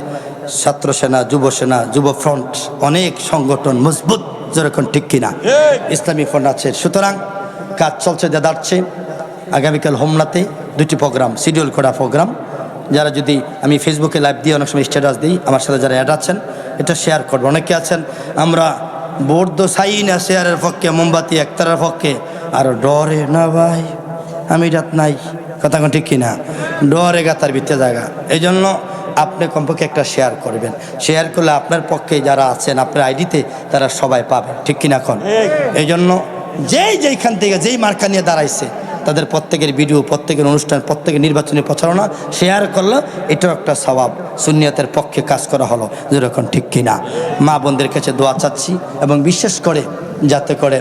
ছাত্র সেনা যুব সেনা যুব ফ্রন্ট অনেক সংগঠন মজবুত যেরকম ঠিক কিনা ইসলামী ফ্রন্ট আছে সুতরাং কাজ চলছে দাঁড়াচ্ছে আগামীকাল হোমনাতে 2টি প্রোগ্রাম শিডিউল করা প্রোগ্রাম যারা যদি আমি ফেসবুকে লাইভ দিই অনেক সময় স্ট্যাটাস দিই আমার সাথে যারা অ্যাড আছেন এটা শেয়ার করবো অনেকে আছেন আমরা ভোট তো চাই না শেয়ারের পক্ষে মোমবাতি একতারের পক্ষে আর ডরে না ভাই আমি রাত নাই কথা ঠিক কিনা ডরে গাতার ভিতরে জায়গা এই জন্য আপনি কমপক্ষে একটা শেয়ার করবেন শেয়ার করলে আপনার পক্ষে যারা আছেন আপনার আইডিতে তারা সবাই পাবে ঠিক কিনা এখন এই জন্য যেইখান থেকে যেই মার্কা নিয়ে দাঁড়াইছে তাদের প্রত্যেকের ভিডিও প্রত্যেকের অনুষ্ঠান প্রত্যেকের নির্বাচনী প্রচারণা শেয়ার করলে এটাও একটা সওয়াব সুন্নিয়তের পক্ষে কাজ করা হলো যেরকম ঠিক কিনা মা বোনদের কাছে দোয়া চাচ্ছি এবং বিশেষ করে যাতে করে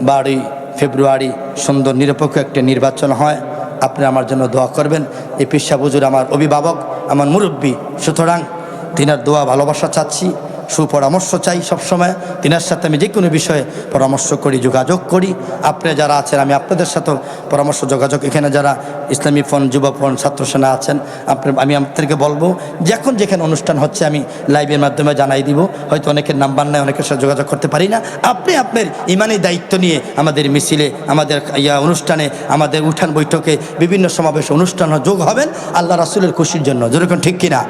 12ই ফেব্রুয়ারি সুন্দর নিরপেক্ষ একটি নির্বাচন হয়। আপনি আমার জন্য দোয়া করবেন। এই পীর সাহেব হুজুর আমার অভিভাবক, আমার মুরব্বী, সুতরাং তিনার দোয়া ভালোবাসা চাচ্ছি, সুপরামর্শ চাই সবসময়। তিনার সাথে আমি যে কোনো বিষয়ে পরামর্শ করি, যোগাযোগ করি। আপনি যারা আছেন, আমি আপনাদের সাথেও পরামর্শ যোগাযোগ, এখানে যারা ইসলামী ফ্রন্ট, যুব ফ্রন্ট, ছাত্র সেনা আছেন, আমি আপনাদেরকে বলবো যখন যেখানে অনুষ্ঠান হচ্ছে আমি লাইভের মাধ্যমে জানাই দিব। হয়তো অনেকের নাম্বার নেই, অনেকের সাথে যোগাযোগ করতে পারি না। আপনি আপনার ইমানি দায়িত্ব নিয়ে আমাদের মিছিলে, আমাদের অনুষ্ঠানে, আমাদের উঠান বৈঠকে, বিভিন্ন সমাবেশ অনুষ্ঠানে যোগ হবেন আল্লাহ রাসূলের খুশির জন্য। যেরকম ঠিক কিনা?